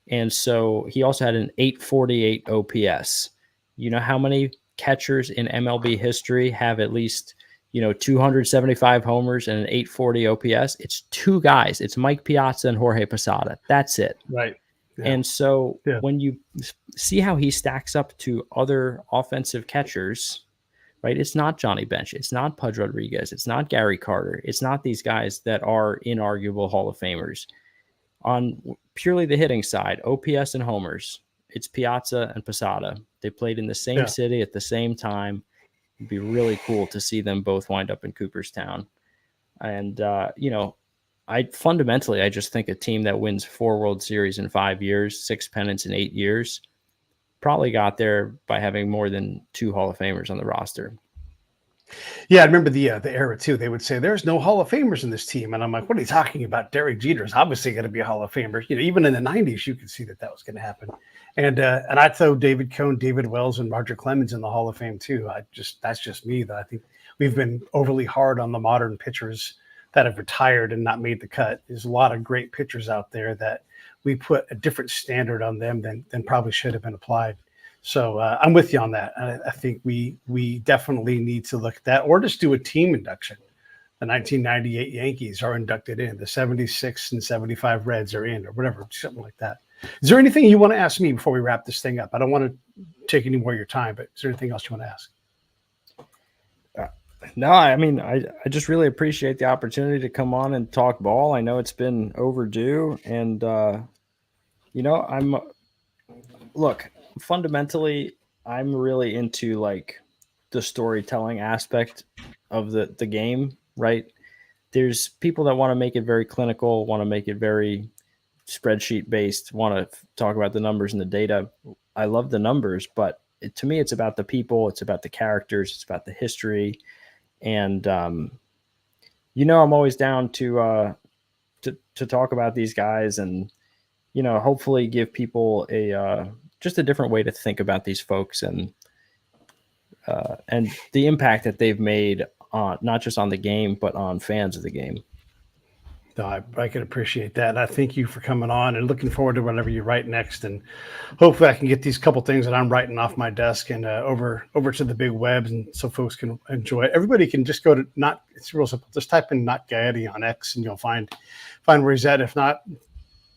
And so he also had an 848 OPS. You know how many catchers in MLB history have at least, 275 homers and an 840 OPS? It's 2 guys. It's Mike Piazza and Jorge Posada. That's it. Right. Yeah. And so when you see how he stacks up to other offensive catchers, right? It's not Johnny Bench. It's not Pudge Rodriguez. It's not Gary Carter. It's not these guys that are inarguable Hall of Famers. On purely the hitting side, OPS and homers, it's Piazza and Posada. They played in the same city at the same time. It'd be really cool to see them both wind up in Cooperstown. And, I just think a team that wins 4 World Series in 5 years, 6 pennants in 8 years, probably got there by having more than 2 Hall of Famers on the roster. Yeah, I remember the era too. They would say there's no Hall of Famers in this team, and I'm like, what are you talking about? Derek Jeter is obviously going to be a Hall of Famer. Even in the '90s, you could see that was going to happen. And I throw David Cone, David Wells, and Roger Clemens in the Hall of Fame too. That's just me. Though I think we've been overly hard on the modern pitchers that have retired and not made the cut. There's a lot of great pitchers out there that we put a different standard on them than probably should have been applied. So I'm with you on that. I think we definitely need to look at that, or just do a team induction. The 1998 Yankees are inducted in. The 76 and 75 Reds are in, or whatever, something like that. Is there anything you want to ask me before we wrap this thing up? I don't want to take any more of your time, but is there anything else you want to ask? No, I mean, I just really appreciate the opportunity to come on and talk ball. I know it's been overdue, and fundamentally, I'm really into like the storytelling aspect of the game, right? There's people that want to make it very clinical, want to make it very spreadsheet based, want to talk about the numbers and the data. I love the numbers, but to me, it's about the people, it's about the characters, it's about the history. And, I'm always down to talk about these guys and, hopefully give people just a different way to think about these folks and the impact that they've made on not just on the game, but on fans of the game. No, I can appreciate that. And I thank you for coming on and looking forward to whatever you write next. And hopefully I can get these couple things that I'm writing off my desk and over to the big web, and so folks can enjoy it. Everybody can just go to it's real simple. Just type in Not Gaetti on X and you'll find where he's at. If not,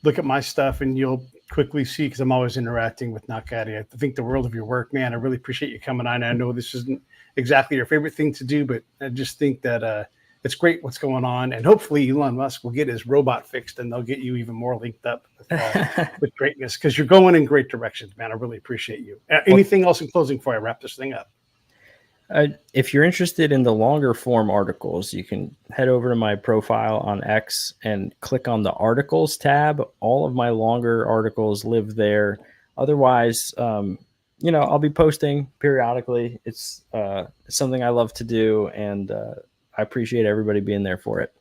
look at my stuff and you'll quickly see, because I'm always interacting with Not Gaetti. I think the world of your work, man. I really appreciate you coming on. I know this isn't exactly your favorite thing to do, but I just think that it's great what's going on, and hopefully Elon Musk will get his robot fixed, and they'll get you even more linked up with greatness, because you're going in great directions, man. I really appreciate you. Anything else in closing before I wrap this thing up? If you're interested in the longer form articles, you can head over to my profile on X and click on the articles tab. All of my longer articles live there. Otherwise, I'll be posting periodically. It's something I love to do, and I appreciate everybody being there for it.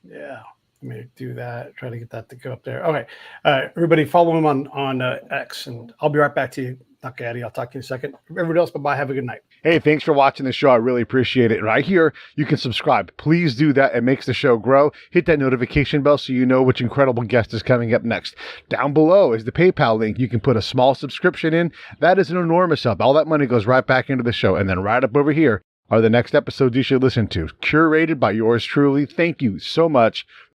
Yeah, let me do that. Try to get that to go up there. Okay, everybody, follow him on X, and I'll be right back to you. Not Gaetti. I'll talk to you in a second. Everybody else, bye-bye. Have a good night. Hey, thanks for watching the show. I really appreciate it. Right here, you can subscribe. Please do that. It makes the show grow. Hit that notification bell so you know which incredible guest is coming up next. Down below is the PayPal link. You can put a small subscription in. That is an enormous help. All that money goes right back into the show. And then right up over here are the next episodes you should listen to, curated by yours truly. Thank you so much